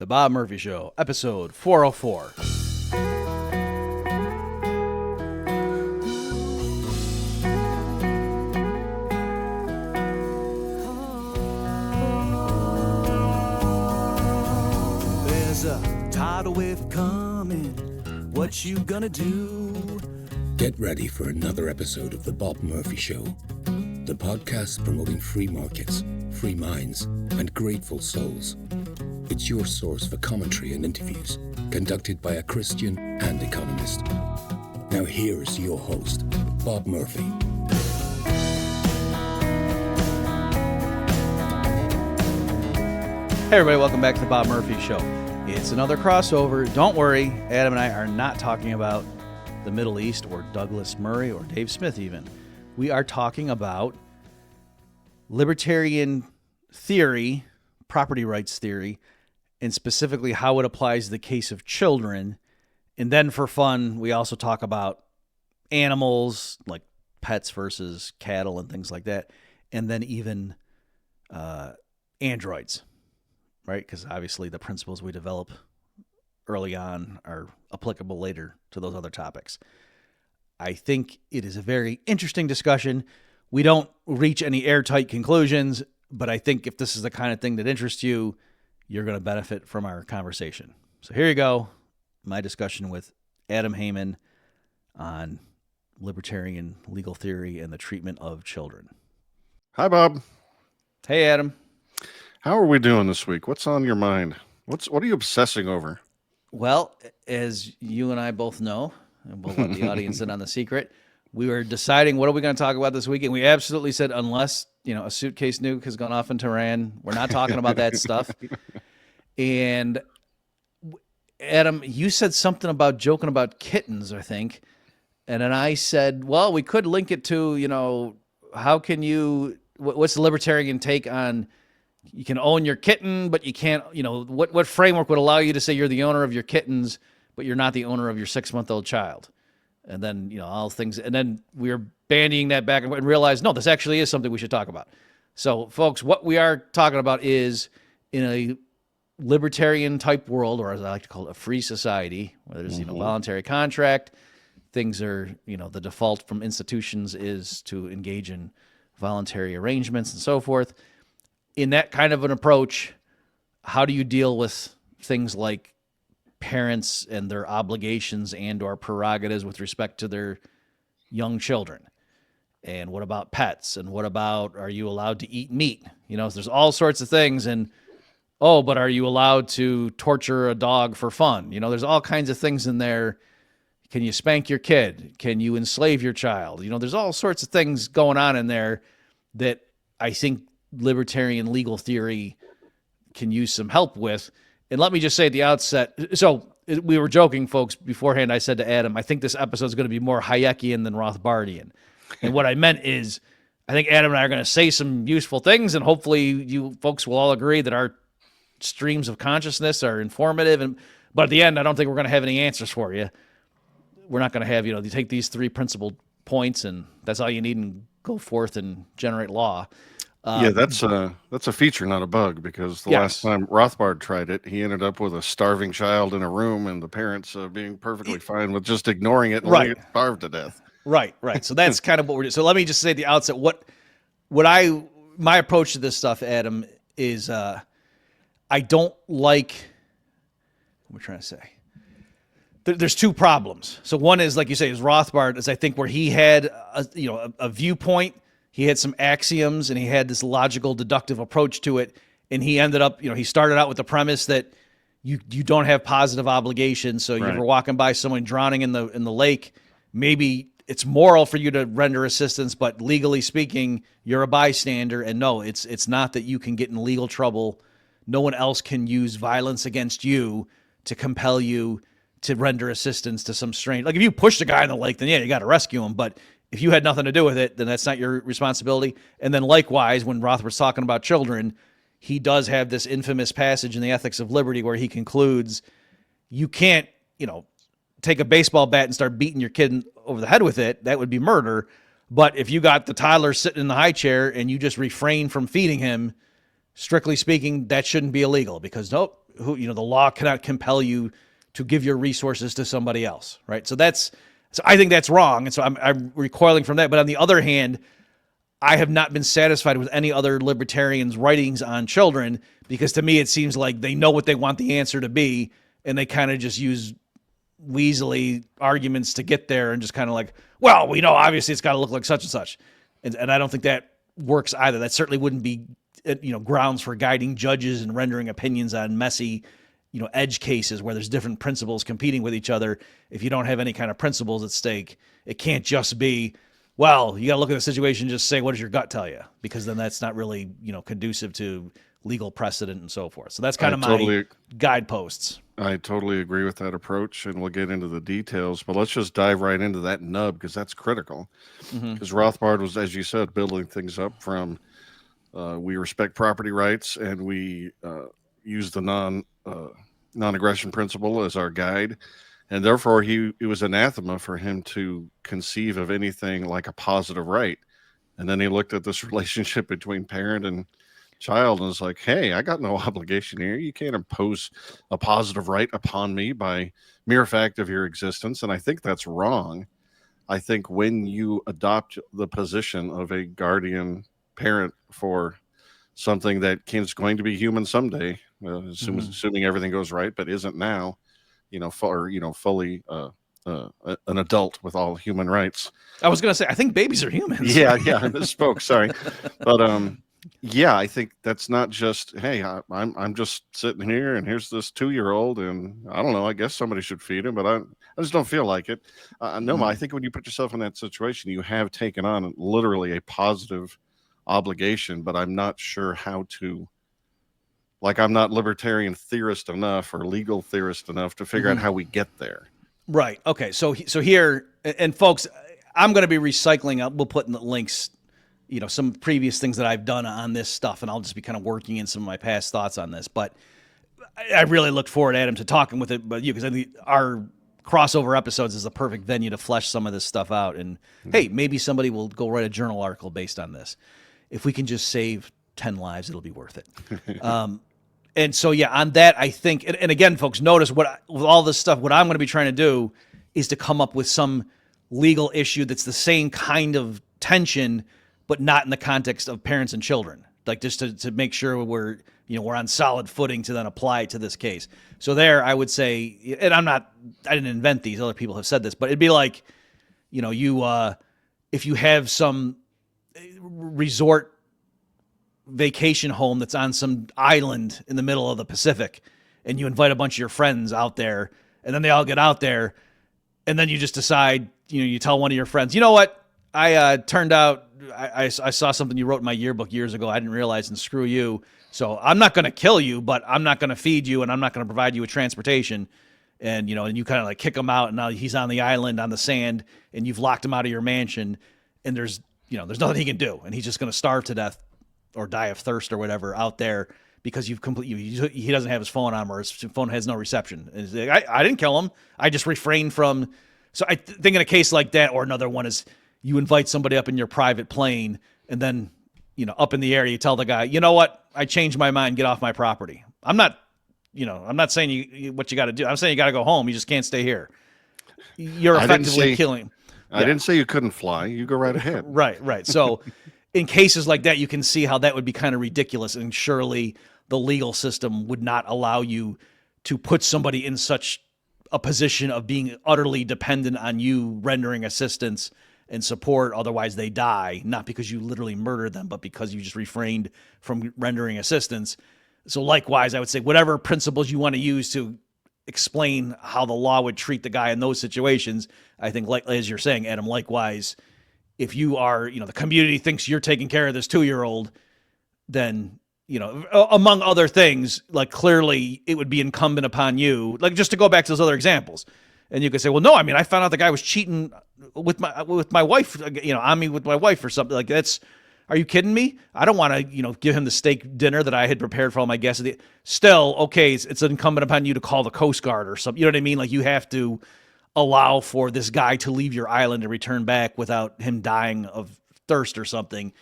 The Bob Murphy Show, episode 404. There's a tidal wave coming. What you gonna do? Get ready for another episode of The Bob Murphy Show, the podcast promoting free markets, free minds, and grateful souls. It's your source for commentary and interviews, conducted by a Christian and economist. Now here's your host, Bob Murphy. Hey everybody, welcome back to the Bob Murphy Show. It's another crossover. Don't worry, Adam and I are not talking about the Middle East or Douglas Murray or Dave Smith even. We are talking about libertarian theory, property rights theory, and specifically how it applies to the case of children. And then for fun, we also talk about animals, like pets versus cattle and things like that. And then even androids, right? Because obviously the principles we develop early on are applicable later to those other topics. I think it is a very interesting discussion. We don't reach any airtight conclusions, but I think if this is the kind of thing that interests you, you're going to benefit from our conversation. So here you go, my discussion with Adam Heyman on libertarian legal theory and the treatment of children. Hi, Bob. Hey, Adam. How are we doing this week? What's on your mind? What are you obsessing over? Well, as you and I both know, and we'll let the audience in on the secret, we were deciding what are we going to talk about this weekend. We absolutely said, unless, a suitcase nuke has gone off in Tehran, we're not talking about that stuff. And Adam, you said something about joking about kittens, I think. And then I said, well, we could link it to, how can you, what's the libertarian take on you can own your kitten, but you can't, what framework would allow you to say you're the owner of your kittens, but you're not the owner of your 6-month-old child? And then, all things, and then we were bandying that back and realized, no, this actually is something we should talk about. So, folks, what we are talking about is in a libertarian type world, or as I like to call it, a free society, where there's, voluntary contract, things are, the default from institutions is to engage in voluntary arrangements and so forth. In that kind of an approach, how do you deal with things like parents and their obligations and or prerogatives with respect to their young children? And what about pets? And what about, are you allowed to eat meat? There's all sorts of things. And, but are you allowed to torture a dog for fun? There's all kinds of things in there. Can you spank your kid? Can you enslave your child? There's all sorts of things going on in there that I think libertarian legal theory can use some help with. And let me just say at the outset, so we were joking, folks, beforehand. I said to Adam, I think this episode is going to be more Hayekian than Rothbardian. And what I meant is, I think Adam and I are going to say some useful things, and hopefully you folks will all agree that our streams of consciousness are informative. But at the end, I don't think we're going to have any answers for you. We're not going to have, you take these 3 principal points, and that's all you need, and go forth and generate law. Yeah, that's a feature, not a bug, because the last time Rothbard tried it, he ended up with a starving child in a room and the parents being perfectly fine with just ignoring it and letting it starve to death. Right. So that's kind of what we're doing. So let me just say at the outset, my approach to this stuff, Adam, is I don't like, what am I trying to say? There's 2 problems. So one is, like you say, is Rothbard, is I think where he had a viewpoint. He had some axioms and he had this logical deductive approach to it. And he ended up, he started out with the premise that you don't have positive obligations. So you're walking by someone drowning in the lake, maybe it's moral for you to render assistance, but legally speaking, you're a bystander. And no, it's not that you can get in legal trouble. No one else can use violence against you to compel you to render assistance to some stranger. Like if you push the guy in the lake, then you got to rescue him. But if you had nothing to do with it, then that's not your responsibility. And then likewise, when Rothbard's talking about children, he does have this infamous passage in the Ethics of Liberty where he concludes you can't, take a baseball bat and start beating your kid over the head with it. That would be murder. But if you got the toddler sitting in the high chair and you just refrain from feeding him, strictly speaking, that shouldn't be illegal because who, the law cannot compel you to give your resources to somebody else, right? So I think that's wrong. And so I'm recoiling from that. But on the other hand, I have not been satisfied with any other libertarians' writings on children, because to me, it seems like they know what they want the answer to be, and they kind of just use weaselly arguments to get there, and just kind of like, well, we know obviously it's got to look like such and such. And I don't think that works either. That certainly wouldn't be, grounds for guiding judges and rendering opinions on messy, edge cases where there's different principles competing with each other. If you don't have any kind of principles at stake, it can't just be, well, you got to look at the situation and just say, what does your gut tell you? Because then that's not really, conducive to legal precedent and so forth. So that's kind of my guideposts. I totally agree with that approach, and we'll get into the details, but let's just dive right into that nub, because that's critical. Because Rothbard was, as you said, building things up from we respect property rights, and we use the non-aggression principle as our guide. And therefore, it was anathema for him to conceive of anything like a positive right. And then he looked at this relationship between parent and child and was like, hey, I got no obligation here. You can't impose a positive right upon me by mere fact of your existence. And I think that's wrong. I think when you adopt the position of a guardian parent for something that is going to be human someday, assuming everything goes right, but isn't now, fully an adult with all human rights. I was going to say, I think babies are humans. Yeah, I misspoke. Sorry. But yeah, I think that's not just, hey, I'm just sitting here and here's this 2-year-old and I don't know, I guess somebody should feed him, but I just don't feel like it. No, I think when you put yourself in that situation, you have taken on literally a positive obligation, but I'm not sure how to, I'm not libertarian theorist enough or legal theorist enough to figure out how we get there. Right. Okay. So here, and folks, I'm going to be recycling. We'll put in the links, some previous things that I've done on this stuff, and I'll just be kind of working in some of my past thoughts on this. But I really look forward, Adam, to talking with it, but because I think our crossover episodes is the perfect venue to flesh some of this stuff out. And hey, maybe somebody will go write a journal article based on this. If we can just save 10 lives, it'll be worth it. And so, yeah, on that, I think, and again, folks, notice with all this stuff, what I'm going to be trying to do is to come up with some legal issue that's the same kind of tension, but not in the context of parents and children, like just to make sure we're on solid footing to then apply it to this case. So there, I would say, and I didn't invent these, other people have said this, but it'd be like, if you have some resort vacation home that's on some island in the middle of the Pacific, and you invite a bunch of your friends out there, and then they all get out there, and then you just decide, you tell one of your friends, you know what, I saw something you wrote in my yearbook years ago, I didn't realize, and screw you, so I'm not going to kill you, but I'm not going to feed you, and I'm not going to provide you with transportation. And and you kind of like kick him out, and now he's on the island on the sand, and you've locked him out of your mansion, and there's nothing he can do, and he's just going to starve to death or die of thirst or whatever out there because he doesn't have his phone on, or his phone has no reception. And like, I didn't kill him. I just refrained from. So I think in a case like that, or another one is you invite somebody up in your private plane, and then, up in the air, you tell the guy, you know what, I changed my mind, get off my property. I'm not saying what you got to do. I'm saying you got to go home. You just can't stay here. You're effectively killing him. I didn't say you couldn't fly. You go right ahead. Right. So in cases like that, you can see how that would be kind of ridiculous, and surely the legal system would not allow you to put somebody in such a position of being utterly dependent on you rendering assistance and support, otherwise they die, not because you literally murdered them, but because you just refrained from rendering assistance. So likewise, I would say whatever principles you want to use to explain how the law would treat the guy in those situations, I think, like as you're saying, Adam, likewise, if you are, the community thinks you're taking care of this 2-year-old, then, among other things, like clearly it would be incumbent upon you, like just to go back to those other examples. And you could say, well, no, I found out the guy was cheating with my wife, on me with my wife or something like that's. Are you kidding me? I don't want to, give him the steak dinner that I had prepared for all my guests. Still, okay, it's incumbent upon you to call the Coast Guard or something. You know what I mean? Like you have to allow for this guy to leave your island and return back without him dying of thirst or something.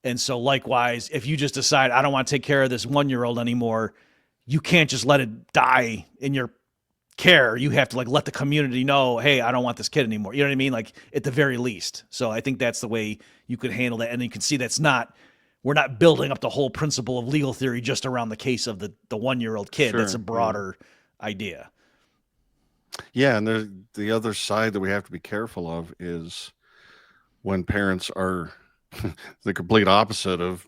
And so likewise, if you just decide, I don't want to take care of this 1-year-old anymore, you can't just let it die in your care. You have to like let the community know, hey, I don't want this kid anymore. You know what I mean? Like at the very least. So I think that's the way you could handle that. And you can see we're not building up the whole principle of legal theory just around the case of the 1-year-old kid. Sure, that's a broader idea. Yeah, and there's the other side that we have to be careful of is when parents are the complete opposite of,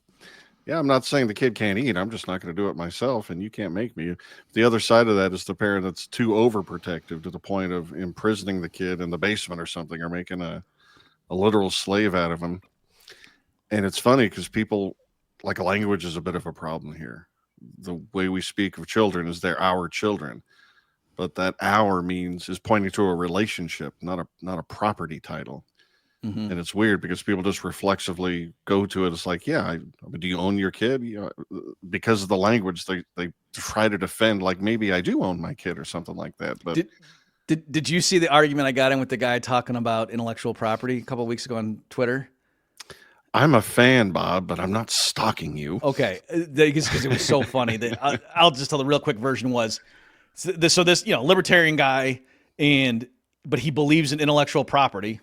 yeah, I'm not saying the kid can't eat. I'm just not going to do it myself, and you can't make me. The other side of that is the parent that's too overprotective to the point of imprisoning the kid in the basement or something, or making a literal slave out of him. And it's funny because people, like, language is a bit of a problem here. The way we speak of children is they're our children, but that "our" is pointing to a relationship, not a property title. Mm-hmm. And it's weird because people just reflexively go to it. It's like, yeah, do you own your kid? You know, because of the language, they try to defend, like, maybe I do own my kid or something like that. But did you see the argument I got in with the guy talking about intellectual property a couple of weeks ago on Twitter? I'm a fan, Bob, but I'm not stalking you. Okay, because it was so funny. That I'll just tell the real quick version was, so this libertarian guy, but he believes in intellectual property.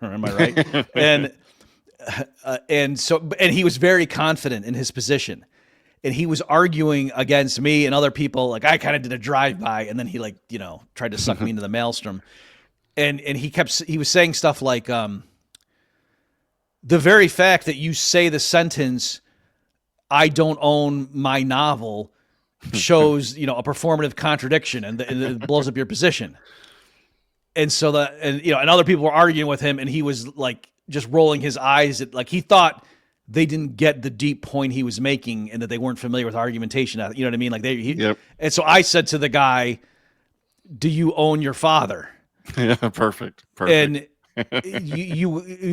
Am I right? and he was very confident in his position, and he was arguing against me and other people. Like, I kind of did a drive-by, and then he tried to suck me into the maelstrom, and he was saying stuff like, the very fact that you say the sentence, "I don't own my novel," shows, a performative contradiction, and it blows up your position. And so and other people were arguing with him, and he was like just rolling his eyes at, like, he thought they didn't get the deep point he was making and that they weren't familiar with argumentation. You know what I mean? Like Yep. And so I said to the guy, "Do you own your father?" Yeah, perfect. And you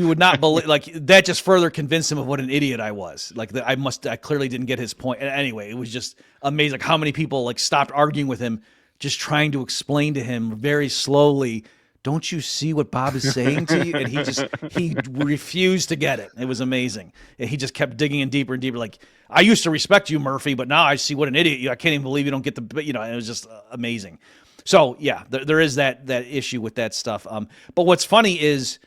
would not believe, like, that just further convinced him of what an idiot I was. Like, I clearly didn't get his point. And anyway, it was just amazing, like, how many people like stopped arguing with him, just trying to explain to him very slowly, "Don't you see what Bob is saying to you?" And he refused to get it. It was amazing. And he just kept digging in deeper and deeper. Like, "I used to respect you, Murphy, but now I see what an idiot you. I can't even believe you don't get and it was just amazing." So yeah, there is that issue with that stuff. But what's funny is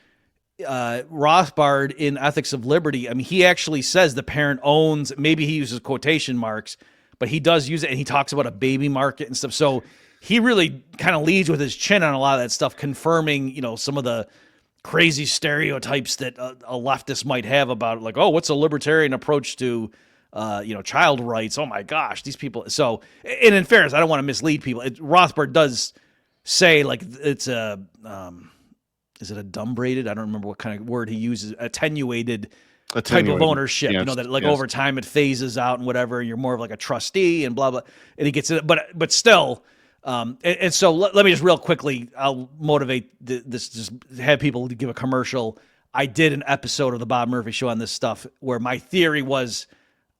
Rothbard in Ethics of Liberty, I mean, he actually says the parent owns, maybe he uses quotation marks, but he does use it, and he talks about a baby market and stuff. So he really kind of leads with his chin on a lot of that stuff, confirming, some of the crazy stereotypes that a leftist might have about it. Like, oh, what's a libertarian approach to, child rights? Oh my gosh, these people. So, and in fairness, I don't want to mislead people. Rothbard does say, like, it's is it a dumbrated? I don't remember what kind of word he uses. Attenuated type of ownership, yes, that like over time it phases out and whatever. You're more of like a trustee and blah, blah. And he gets it, but still, and so let me just real quickly, I'll motivate this, just have people give a commercial. I did an episode of the Bob Murphy Show on this stuff where my theory was,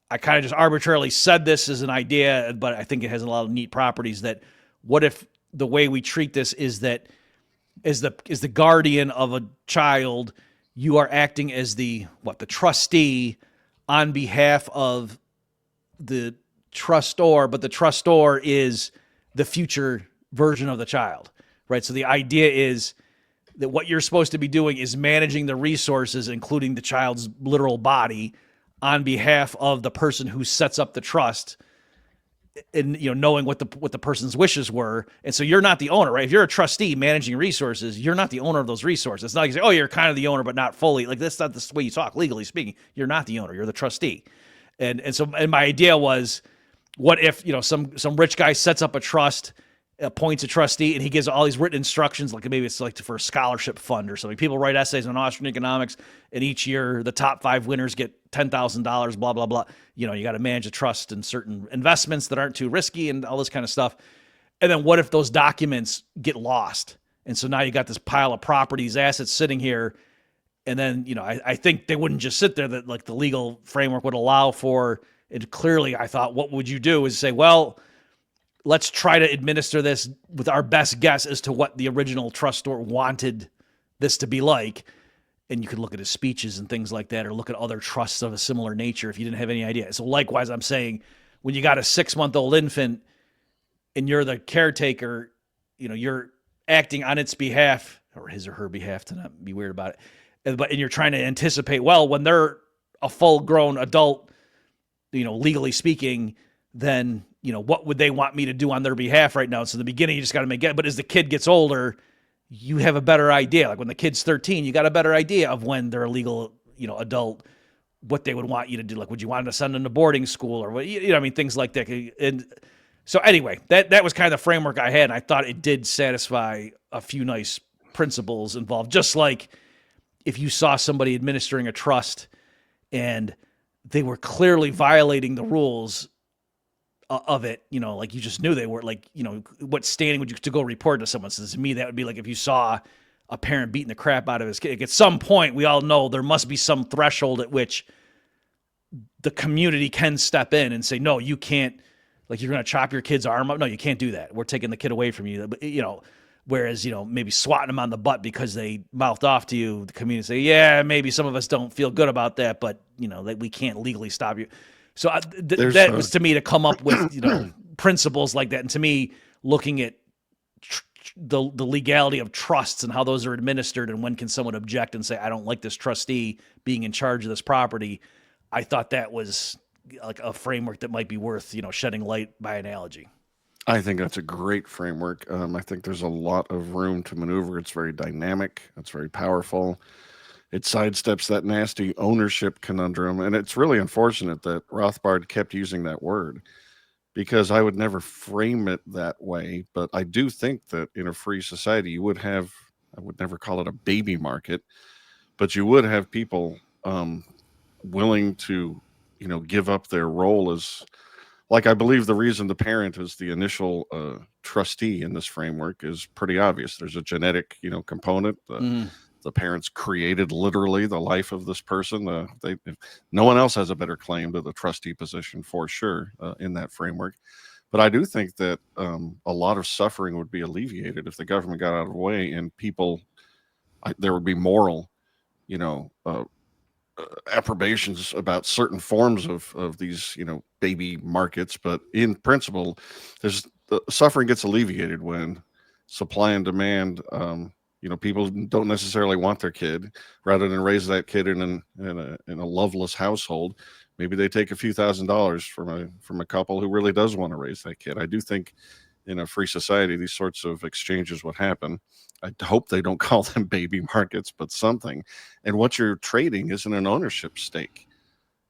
I kind of just arbitrarily said this as an idea, but I think it has a lot of neat properties. That what if the way we treat this is that as the guardian of a child, you are acting as the trustee on behalf of the trustor, but the trustor is the future version of the child, right? So the idea is that what you're supposed to be doing is managing the resources, including the child's literal body, on behalf of the person who sets up the trust, and knowing what the person's wishes were. And so you're not the owner, right? If you're a trustee managing resources, you're not the owner of those resources. It's not like you say, "Oh, you're kind of the owner, but not fully." Like, that's not the way you talk, legally speaking. You're not the owner, you're the trustee. And my idea was, what if, some rich guy sets up a trust, appoints a trustee, and he gives all these written instructions, like maybe it's like for a scholarship fund or something. People write essays on Austrian economics, and each year the top 5 winners get $10,000, blah, blah, blah. You got to manage a trust and certain investments that aren't too risky and all this kind of stuff. And then what if those documents get lost? And so now you got this pile of properties, assets sitting here. And then, I think they wouldn't just sit there, that like the legal framework would allow for it. Clearly, I thought, what would you do is say, well, let's try to administer this with our best guess as to what the original trustor wanted this to be like. And you could look at his speeches and things like that, or look at other trusts of a similar nature if you didn't have any idea. So likewise, I'm saying, when you got a 6-month-old infant and you're the caretaker, you're acting on its behalf or his or her behalf, to not be weird about it. And you're trying to anticipate, well, when they're a full grown adult, legally speaking, then, what would they want me to do on their behalf right now? So in the beginning, you just got to make it. But as the kid gets older, you have a better idea. Like when the kid's 13, you got a better idea of when they're a legal, adult, what they would want you to do. Like, would you want to send them to boarding school or what, things like that. And so anyway, that was kind of the framework I had. And I thought it did satisfy a few nice principles involved. Just like if you saw somebody administering a trust and they were clearly violating the rules of it, like you just knew they were, like, what standing would you to go report to someone? So to me, that would be like if you saw a parent beating the crap out of his kid. Like at some point, we all know there must be some threshold at which the community can step in and say, no, you can't, like you're going to chop your kid's arm up. No, you can't do that. We're taking the kid away from you. Whereas, maybe swatting them on the butt because they mouthed off to you, the community say, yeah, maybe some of us don't feel good about that, but that we can't legally stop you. So that was to me to come up with, principles like that. And to me, looking at the legality of trusts and how those are administered and when can someone object and say, I don't like this trustee being in charge of this property. I thought that was like a framework that might be worth, shedding light by analogy. I think that's a great framework. I think there's a lot of room to maneuver. It's very dynamic. It's very powerful. It sidesteps that nasty ownership conundrum. And it's really unfortunate that Rothbard kept using that word, because I would never frame it that way. But I do think that in a free society, you would have, I would never call it a baby market, but you would have people willing to, give up their role as, like, I believe the reason the parent is the initial trustee in this framework is pretty obvious. There's a genetic, component. The parents created literally the life of this person. No one else has a better claim to the trustee position for sure in that framework. But I do think that a lot of suffering would be alleviated if the government got out of the way and people, there would be moral, approbations about certain forms of these, baby markets. But in principle, the suffering gets alleviated when supply and demand, people don't necessarily want their kid. Rather than raise that kid in a loveless household, maybe they take a few $1,000s from a couple who really does want to raise that kid. I do think in a free society, these sorts of exchanges would happen. I hope they don't call them baby markets, but something. And what you're trading isn't an ownership stake.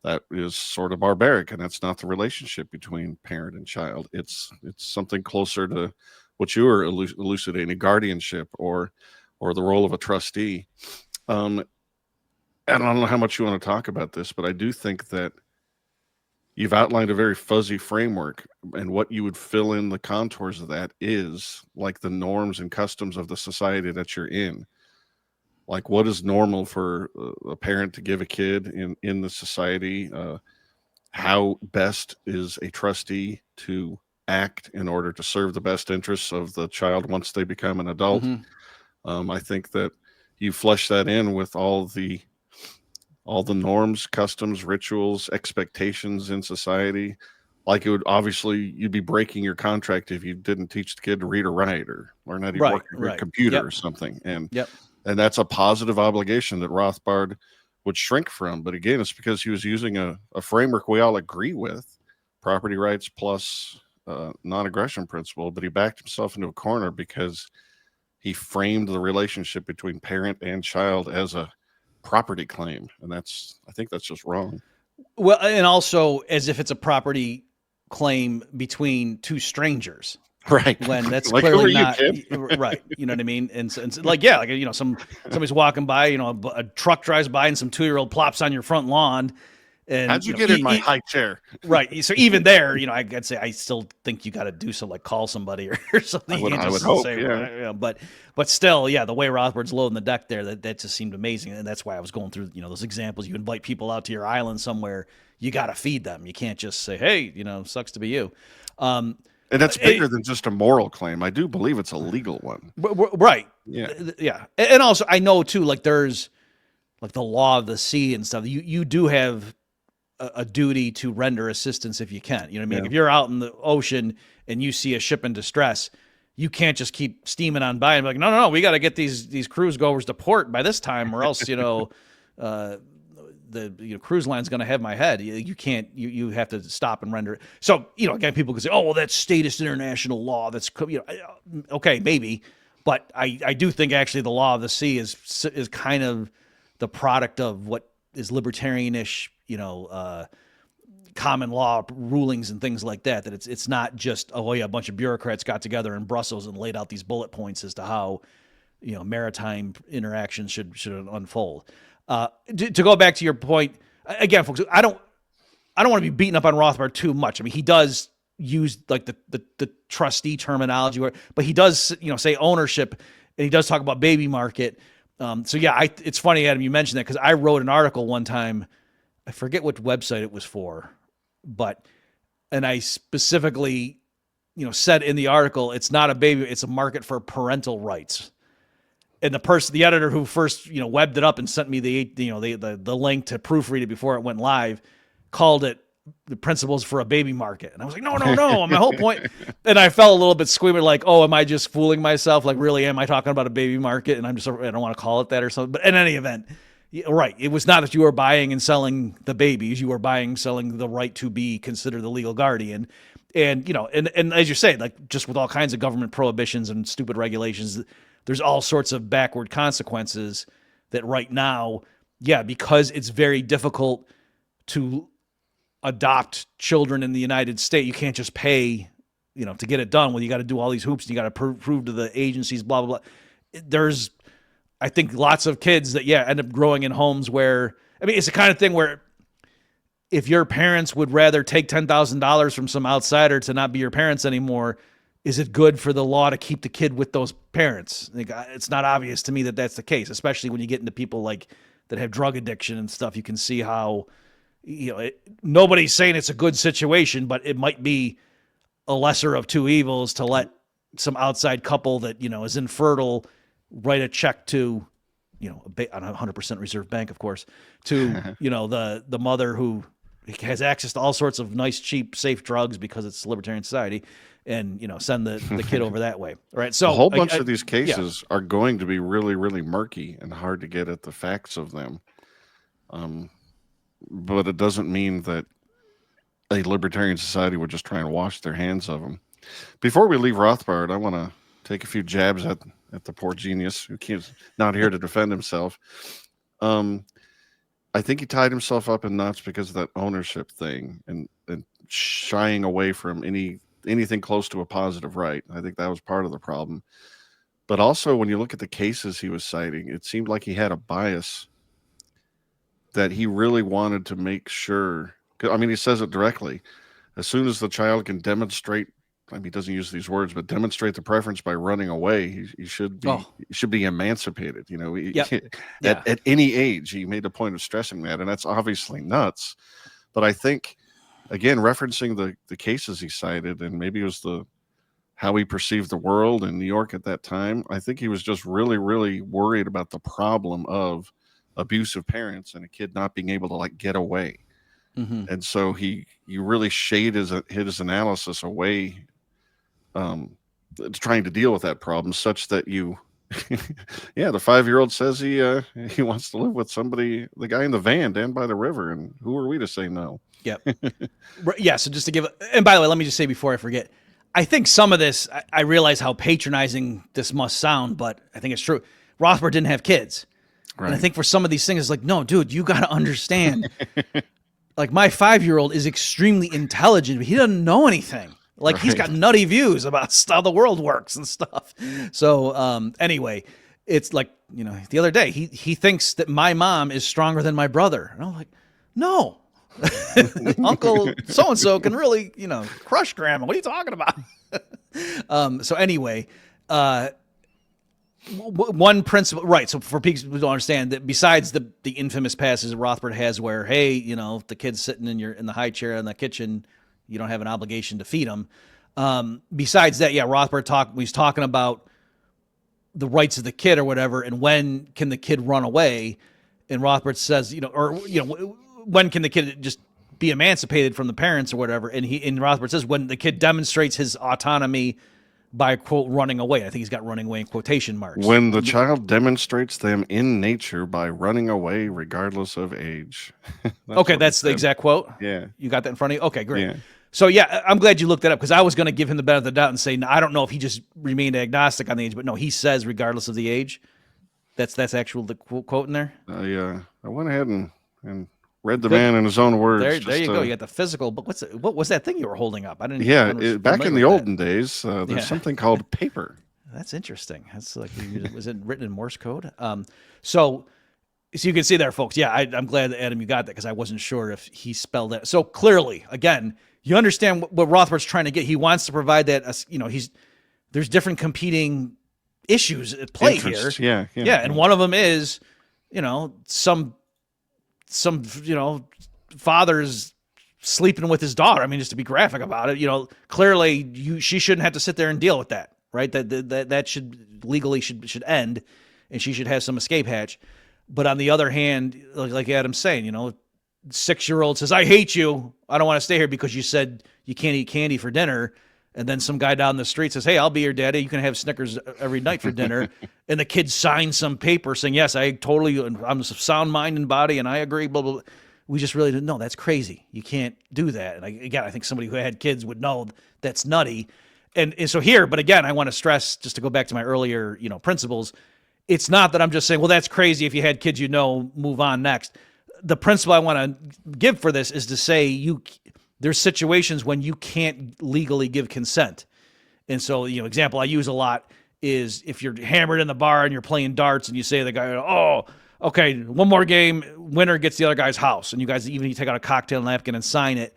That is sort of barbaric, and that's not the relationship between parent and child. It's something closer to what you were elucidating, guardianship or the role of a trustee. And I don't know how much you want to talk about this, but I do think that you've outlined a very fuzzy framework, and what you would fill in the contours of that is like the norms and customs of the society that you're in. Like, what is normal for a parent to give a kid in the society? How best is a trustee to act in order to serve the best interests of the child once they become an adult? I think that you flesh that in with all the norms, customs, rituals, expectations in society. Like, it would obviously, you'd be breaking your contract if you didn't teach the kid to read or write or learn how to work a computer or something. And that's a positive obligation that Rothbard would shrink from. But again, it's because he was using a framework we all agree with, property rights plus non-aggression principle, but he backed himself into a corner because he framed the relationship between parent and child as a property claim. And I think that's just wrong. Well, and also as if it's a property claim between two strangers. Right. When that's like, clearly who are not you, kid? right. You know what I mean? And somebody's walking by, a truck drives by and some 2-year-old plops on your front lawn. And how'd you get in my high chair? Right. So even there, I'd say I still think you got to do something, like call somebody or something. I would hope, yeah. But still, yeah, the way Rothbard's loading the deck there, that just seemed amazing. And that's why I was going through, those examples. You invite people out to your island somewhere, you got to feed them. You can't just say, hey, sucks to be you. And that's bigger than just a moral claim. I do believe it's a legal one. Right. Yeah. Yeah. And also, I know too, like there's like the law of the sea and stuff. You do have a duty to render assistance if you can. You know what I mean? Yeah. Like if you're out in the ocean and you see a ship in distress, you can't just keep steaming on by and be like, no, we got to get these cruise goers to port by this time, or else, the cruise line's going to have my head. You can't. You have to stop and render it. So again, people can say, oh, well, that's statist international law. That's okay, maybe, but I do think actually the law of the sea is kind of the product of what is libertarianish, common law rulings and things like that. That it's not just a bunch of bureaucrats got together in Brussels and laid out these bullet points as to how maritime interactions should unfold. To go back to your point again, folks, I don't want to be beating up on Rothbard too much. I mean, he does use like the trustee terminology, but he does say ownership, and he does talk about baby market. So yeah, it's funny, Adam, you mentioned that, because I wrote an article one time. I forget what website it was for, and I specifically, said in the article, it's not a baby, it's a market for parental rights. And the editor who first, webbed it up and sent me the link to proofread it before it went live, called it the principles for a baby market. And I was like, no. My whole point. And I felt a little bit squeamish, like, oh, am I just fooling myself? Like, really, am I talking about a baby market? And I don't want to call it that or something. But in any event, right. It was not that you were buying and selling the babies. You were buying and selling the right to be considered the legal guardian. And, and as you say, like just with all kinds of government prohibitions and stupid regulations, there's all sorts of backward consequences that right now, because it's very difficult to adopt children in the United States. You can't just pay, to get it done. Well, you got to do all these hoops and you got to prove to the agencies, blah, blah, blah. There's, I think, lots of kids that, end up growing in homes where, it's the kind of thing where if your parents would rather take $10,000 from some outsider to not be your parents anymore, is it good for the law to keep the kid with those parents? It's not obvious to me that that's the case, especially when you get into people like that have drug addiction and stuff. You can see how, nobody's saying it's a good situation, but it might be a lesser of two evils to let some outside couple that, is infertile write a check to, on a 100% reserve bank, of course, to, the mother who has access to all sorts of nice, cheap, safe drugs because it's a libertarian society, and send the kid over that way. Right. So a whole bunch of these cases are going to be really, really murky and hard to get at the facts of them. But it doesn't mean that a libertarian society would just try and wash their hands of them. Before we leave Rothbard, I want to take a few jabs at the poor genius who can't, not here to defend himself. I think he tied himself up in knots because of that ownership thing and shying away from anything close to a positive right. I think that was part of the problem. But also, when you look at the cases he was citing, it seemed like he had a bias that he really wanted to make sure. He says it directly. As soon as the child can demonstrate, he doesn't use these words, but demonstrate the preference by running away, he should be emancipated. At any age, he made a point of stressing that, and that's obviously nuts. But I think, again, referencing the cases he cited, and maybe it was how he perceived the world in New York at that time, I think he was just really, really worried about the problem of abusive parents and a kid not being able to get away. Mm-hmm. And so you really shade his analysis away, trying to deal with that problem, such that the 5-year-old says he wants to live with the guy in the van down by the river, and who are we to say no? Yep. Yeah. So just to give, and by the way, let me just say before I forget, I think some of this, I realize how patronizing this must sound, but I think it's true. Rothbard didn't have kids. Right. And I think for some of these things, it's like, no, dude, you got to understand. My 5-year-old is extremely intelligent, but he doesn't know anything. He's got nutty views about how the world works and stuff. So anyway, it's the other day, he thinks that my mom is stronger than my brother. And I'm like, no. Uncle so-and-so can really, crush grandma. What are you talking about? So anyway, one principle, right? So for people who don't understand that, besides the infamous passages that Rothbard has, where if the kid's sitting in the high chair in the kitchen, you don't have an obligation to feed them. Besides that, Rothbard he's talking about the rights of the kid or whatever, and when can the kid run away? And Rothbard says, when can the kid just be emancipated from the parents or whatever. And Rothbard says when the kid demonstrates his autonomy by, quote, running away. I think he's got running away in quotation marks. When the child demonstrates them in nature by running away regardless of age. That's the exact quote? Yeah. You got that in front of you? Okay, great. Yeah. So, yeah, I'm glad you looked that up because I was going to give him the benefit of the doubt and say, no, I don't know if he just remained agnostic on the age, but no, he says regardless of the age. That's the quote in there? I went ahead and read the man in his own words. There you go. You got the physical. But what was that thing you were holding up? I didn't. Yeah, back in the olden days, there's something called paper. That's interesting. That's like, was it written in Morse code? So you can see there, folks. Yeah, I'm glad that Adam, you got that because I wasn't sure if he spelled that. So clearly, again, you understand what Rothbard's trying to get. He wants to provide that. There's different competing issues at play here. Yeah. And one of them is, some father's sleeping with his daughter. I mean, just to be graphic about it, clearly she shouldn't have to sit there and deal with that, right? That should legally should end, and she should have some escape hatch. But on the other hand, like Adam's saying, 6-year-old says, "I hate you. I don't want to stay here because you said you can't eat candy for dinner." And then some guy down the street says, "Hey, I'll be your daddy. You can have Snickers every night for dinner." And the kid signs some paper saying, "Yes, I'm of sound mind and body, and I agree." Blah blah blah. We just really didn't know. That's crazy. You can't do that. And I think somebody who had kids would know that's nutty. And so here, but again, I want to stress, just to go back to my earlier, principles. It's not that I'm just saying, well, that's crazy. If you had kids, move on next. The principle I want to give for this is to say there's situations when you can't legally give consent. And so, example I use a lot is if you're hammered in the bar and you're playing darts and you say to the guy, "Oh, okay, one more game, winner gets the other guy's house." And you guys, even you take out a cocktail napkin and sign it.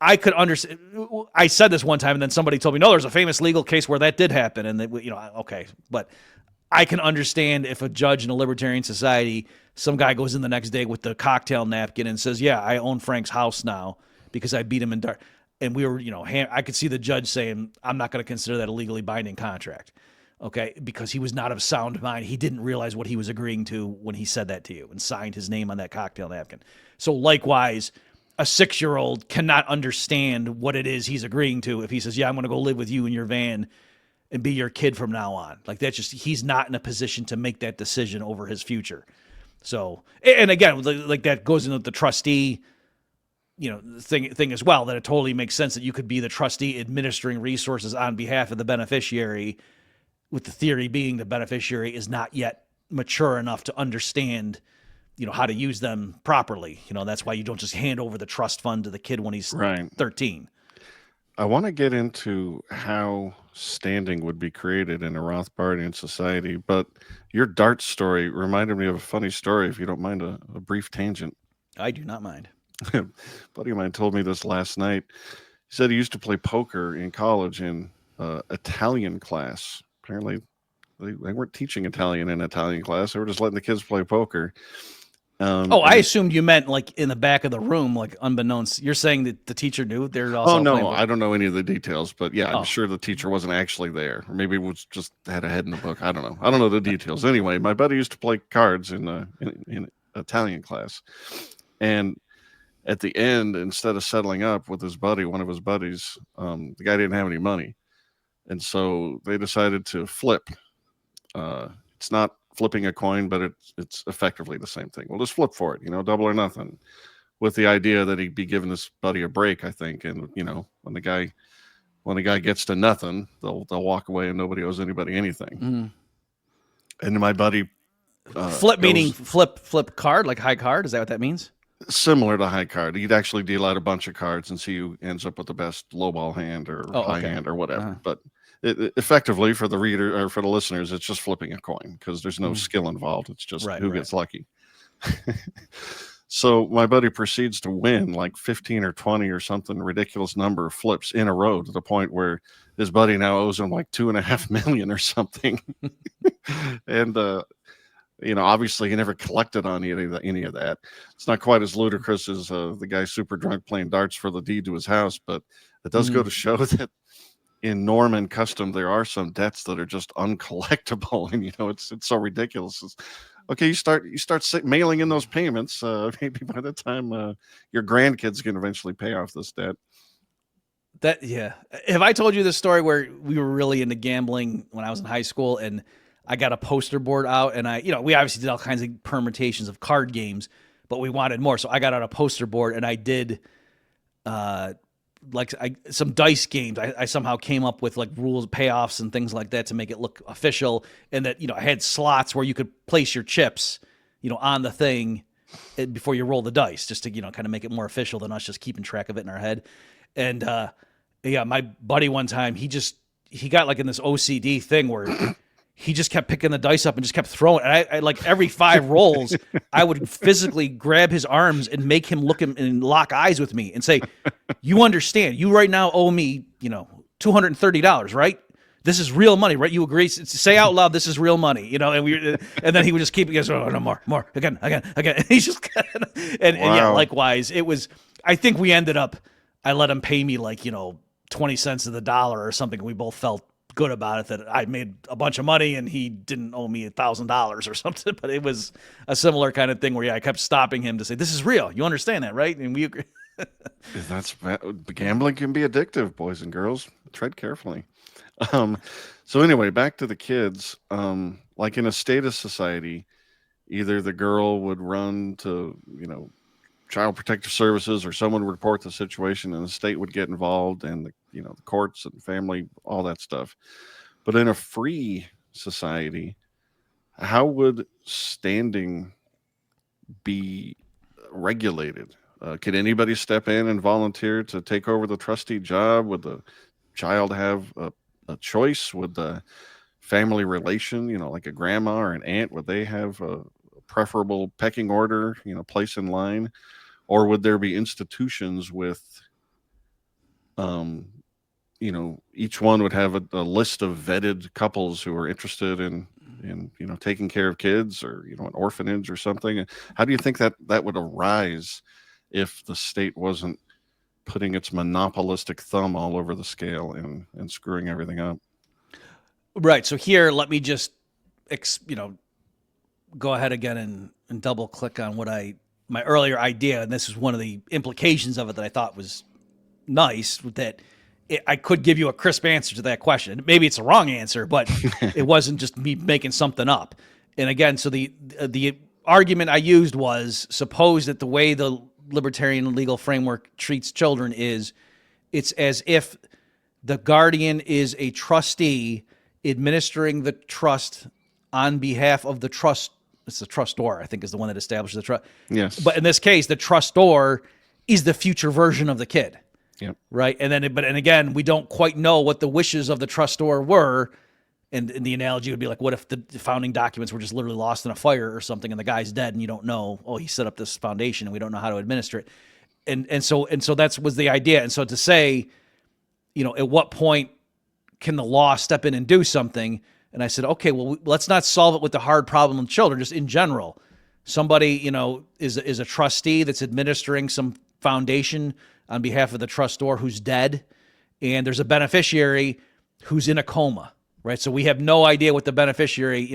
I could understand. I said this one time and then somebody told me, "No, there's a famous legal case where that did happen." And okay. But I can understand if a judge in a libertarian society, some guy goes in the next day with the cocktail napkin and says, "Yeah, I own Frank's house now because I beat him in dart." And we were, I could see the judge saying, "I'm not going to consider that a legally binding contract." Okay. Because he was not of sound mind. He didn't realize what he was agreeing to when he said that to you and signed his name on that cocktail napkin. So likewise, a 6-year-old cannot understand what it is he's agreeing to if he says, "Yeah, I'm going to go live with you in your van and be your kid from now on." Like he's not in a position to make that decision over his future. So, and again, like that goes into the trustee, thing as well, that it totally makes sense that you could be the trustee administering resources on behalf of the beneficiary, with the theory being the beneficiary is not yet mature enough to understand, how to use them properly. That's why you don't just hand over the trust fund to the kid when he's 13. I want to get into how standing would be created in a Rothbardian society, but your dart story reminded me of a funny story, if you don't mind a brief tangent. I do not mind. A buddy of mine told me this last night. He said he used to play poker in college in Italian class. Apparently, they weren't teaching Italian in Italian class. They were just letting the kids play poker. I assumed you meant like in the back of the room, like unbeknownst. You're saying that the teacher knew they're also. Oh no, I don't know any of the details, but yeah, I'm sure the teacher wasn't actually there. Or maybe it was just had a head in the book. I don't know. I don't know the details. Anyway, my buddy used to play cards in Italian class, and at the end, instead of settling up with one of his buddies, the guy didn't have any money, and so they decided to flip. It's not flipping a coin, but it's effectively the same thing. We'll just flip for it, double or nothing, with the idea that he'd be giving this buddy a break, I think. And when the guy gets to nothing, they'll walk away and nobody owes anybody anything. Mm. And my buddy flip meaning flip card, like high card. Is that what that means? Similar to high card. You'd actually deal out a bunch of cards and see who ends up with the best low ball hand or high hand or whatever. But effectively, for the reader or for the listeners, it's just flipping a coin because there's no skill involved. It's just who gets lucky. So my buddy proceeds to win like 15 or 20 or something ridiculous number of flips in a row, to the point where his buddy now owes him like $2.5 million or something. And obviously he never collected on any of that. It's not quite as ludicrous as the guy super drunk playing darts for the deed to his house, but it does go to show that in norm and custom, there are some debts that are just uncollectible. And, it's so ridiculous. Okay, you start mailing in those payments. Maybe by the time your grandkids can eventually pay off this debt. Have I told you this story where we were really into gambling when I was in high school, and I got a poster board out, and we obviously did all kinds of permutations of card games, but we wanted more, so I got out a poster board and I did some dice games. I somehow came up with like rules, payoffs, and things like that to make it look official. And that, I had slots where you could place your chips, on the thing before you roll the dice, just to, kind of make it more official than us just keeping track of it in our head. And, my buddy one time, he got like in this OCD thing where he just kept picking the dice up and just kept throwing. And I like every 5 rolls, I would physically grab his arms and make him look and lock eyes with me and say, "You understand? You right now owe me, $230, right? This is real money, right? You agree? Say out loud, this is real money, And then he would just keep going, "Oh no, more, again." And he's just, and yeah, likewise, it was. I think we ended up. I let him pay me like 20 cents of the dollar or something. We both felt good about it, that I made a bunch of money and he didn't owe me $1,000 or something. But it was a similar kind of thing where I kept stopping him to say, "This is real. You understand that, right?" And we agree. Gambling can be addictive, boys and girls. Tread carefully. So anyway, back to the kids. Like in a status society, either the girl would run to Child Protective Services, or someone would report the situation and the state would get involved, and the courts and family, all that stuff. But in a free society, how would standing be regulated? Could anybody step in and volunteer to take over the trustee job? Would the child have a choice? Would the family relation, like a grandma or an aunt, would they have a preferable pecking order, place in line? Or would there be institutions with, each one would have a list of vetted couples who are interested in taking care of kids, or, an orphanage or something? How do you think that would arise if the state wasn't putting its monopolistic thumb all over the scale and screwing everything up? Right. So here, let me just, go ahead again and double click on my earlier idea. And this is one of the implications of it that I thought was nice, that I could give you a crisp answer to that question. Maybe it's a wrong answer, but it wasn't just me making something up. And again, so the argument I used was, suppose that the way the libertarian legal framework treats children is, it's as if the guardian is a trustee administering the trust on behalf of the trust. It's the trustor, I think, is the one that establishes the trust. Yes. But in this case, the trustor is the future version of the kid. Yep. Right. And again, we don't quite know what the wishes of the trustor were. And the analogy would be like, what if the founding documents were just literally lost in a fire or something, and the guy's dead, and you don't know, he set up this foundation and we don't know how to administer it. And so that was the idea. And so to say, at what point can the law step in and do something? And I said, okay, well, let's not solve it with the hard problem of children, just in general. Somebody, is a trustee that's administering some foundation on behalf of the trustor who's dead, and there's a beneficiary who's in a coma, right? So we have no idea what the beneficiary,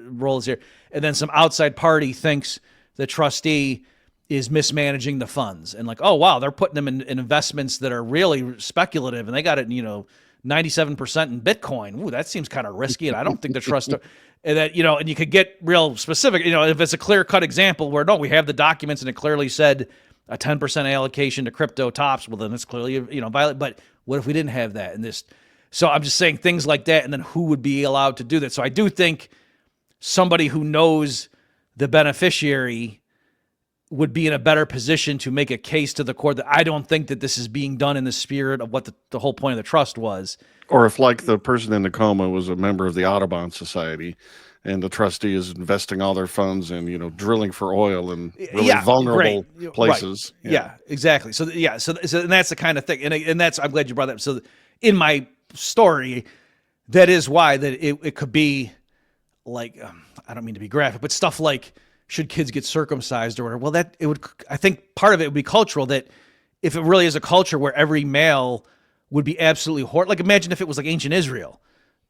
role is here. And then some outside party thinks the trustee is mismanaging the funds, and like, oh, wow, they're putting them in investments that are really speculative, and they got it, 97% in Bitcoin. Ooh, that seems kind of risky, and I don't think the trust. And that, and you could get real specific. If it's a clear-cut example where we have the documents and it clearly said a 10% allocation to crypto tops, well, then it's clearly violent. But what if we didn't have that? And this, so I'm just saying things like that, and then who would be allowed to do that? So I do think somebody who knows the beneficiary would be in a better position to make a case to the court that I don't think that this is being done in the spirit of what the whole point of the trust was. Or if, like, the person in the coma was a member of the Audubon Society, and the trustee is investing all their funds in, drilling for oil in really vulnerable places. Right. Yeah, exactly. So and that's the kind of thing. And that's, I'm glad you brought that up. So in my story, that is why that it could be like, I don't mean to be graphic, but stuff like, should kids get circumcised or whatever? Well, I think part of it would be cultural, that if it really is a culture where every male would be absolutely like imagine if it was like ancient Israel,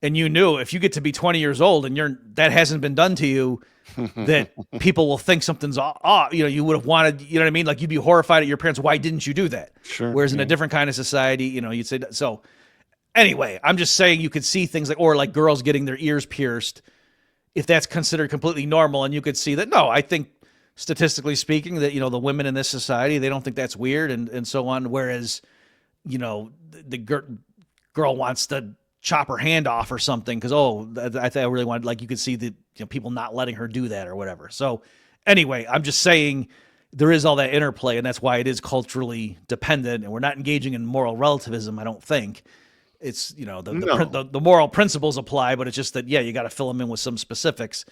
and you knew if you get to be 20 years old and that hasn't been done to you, that people will think something's off. You would have wanted, you know what I mean? Like you'd be horrified at your parents. Why didn't you do that? Sure. Whereas in a different kind of society, you'd say that. So anyway, I'm just saying you could see things like girls getting their ears pierced, if that's considered completely normal. And you could see that, no, I think statistically speaking that, the women in this society, they don't think that's weird and so on. Whereas, the girl wants to chop her hand off or something because, I think I really wanted, like you could see the people not letting her do that or whatever. So anyway, I'm just saying there is all that interplay, and that's why it is culturally dependent, and we're not engaging in moral relativism, I don't think. It's, the moral principles apply, but it's just that, you got to fill them in with some specifics.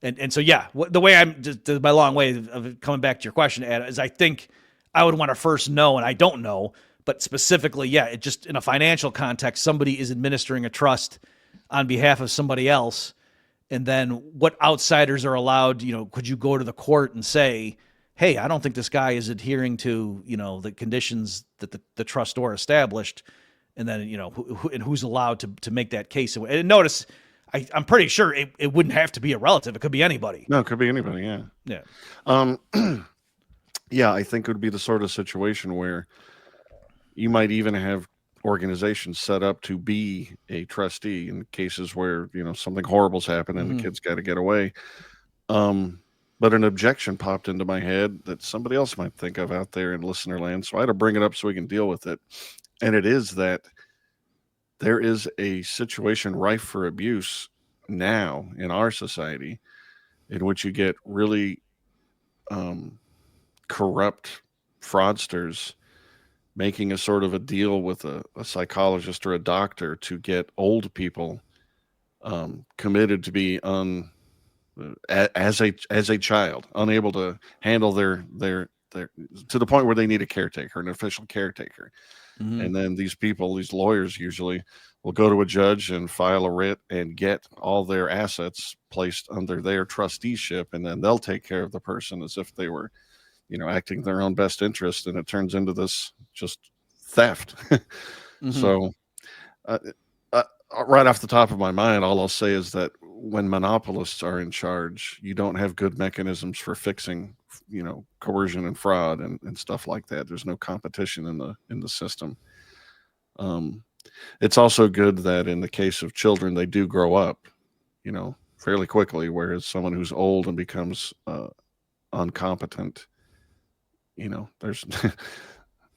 And so, the way I'm just my long way of coming back to your question, Ed, is I think I would want to first know, and I don't know, but specifically, it just in a financial context, somebody is administering a trust on behalf of somebody else. And then what outsiders are allowed, could you go to the court and say, hey, I don't think this guy is adhering to, the conditions that the trustor established. And then, who's allowed to make that case. And notice, I'm pretty sure it wouldn't have to be a relative. It could be anybody. No, it could be anybody. Yeah. Yeah. Yeah, I think it would be the sort of situation where you might even have organizations set up to be a trustee in cases where, something horrible's happened and the kid's got to get away. But an objection popped into my head that somebody else might think of out there in listener land. So I had to bring it up so we can deal with it. And it is that there is a situation rife for abuse now in our society in which you get really corrupt fraudsters making a sort of a deal with a psychologist or a doctor to get old people committed to be as a child, unable to handle their to the point where they need a caretaker, an official caretaker. Mm-hmm. And then these lawyers usually will go to a judge and file a writ and get all their assets placed under their trusteeship, and then they'll take care of the person as if they were, acting in their own best interest, and it turns into this just theft. Mm-hmm. So right off the top of my mind, all I'll say is that when monopolists are in charge, you don't have good mechanisms for fixing, coercion and fraud and stuff like that. There's no competition in the system. It's also good that in the case of children, they do grow up, fairly quickly, whereas someone who's old and becomes incompetent, there's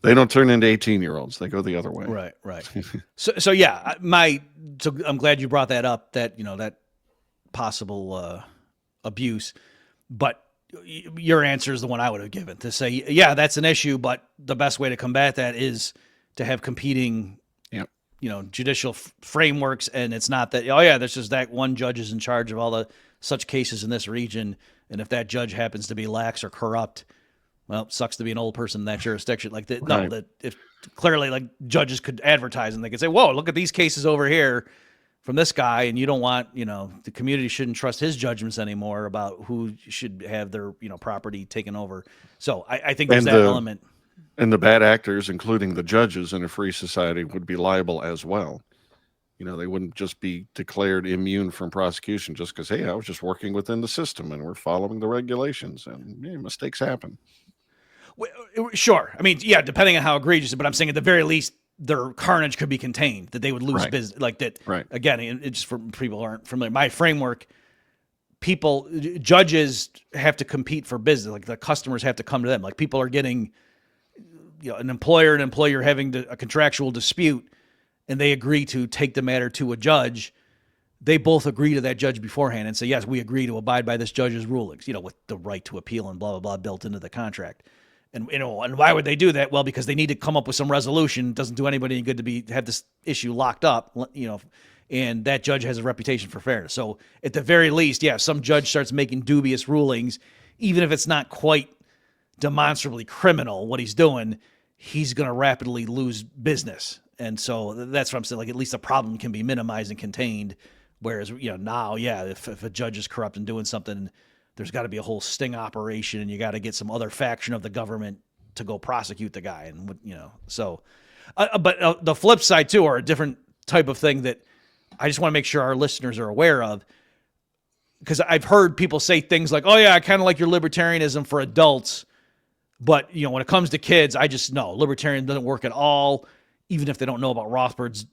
they don't turn into 18-year-olds. They go the other way. Right. So I'm glad you brought that up, that, that possible abuse, but your answer is the one I would have given, to say, that's an issue, but the best way to combat that is to have competing, judicial frameworks. And it's not that, there's just that one judge is in charge of all the such cases in this region. And if that judge happens to be lax or corrupt, well, it sucks to be an old person in that jurisdiction. Like that, right. No, that if clearly like judges could advertise and they could say, whoa, look at these cases over here from this guy. And you don't want, the community shouldn't trust his judgments anymore about who should have their, property taken over. So I think there's that element. And the bad actors, including the judges in a free society, would be liable as well. They wouldn't just be declared immune from prosecution just because, hey, I was just working within the system and we're following the regulations, and mistakes happen. Sure. I mean, depending on how egregious, but I'm saying at the very least, their carnage could be contained, that they would lose business like that. Right. Again, it's for people who aren't familiar. My framework, judges have to compete for business. Like the customers have to come to them. Like people are getting, an employer and employer having a contractual dispute, and they agree to take the matter to a judge. They both agree to that judge beforehand and say, yes, we agree to abide by this judge's rulings, with the right to appeal and blah, blah, blah built into the contract. And, and why would they do that? Well, because they need to come up with some resolution. It doesn't do anybody any good to have this issue locked up, and that judge has a reputation for fairness. So at the very least, some judge starts making dubious rulings, even if it's not quite demonstrably criminal what he's doing, he's going to rapidly lose business. And so that's what I'm saying. Like at least the problem can be minimized and contained. Whereas, now, if a judge is corrupt and doing something, there's got to be a whole sting operation, and you got to get some other faction of the government to go prosecute the guy. And, so, but the flip side too, or a different type of thing that I just want to make sure our listeners are aware of, because I've heard people say things like, oh yeah, I kind of like your libertarianism for adults, but when it comes to kids, I just know libertarian doesn't work at all, even if they don't know about Rothbard's,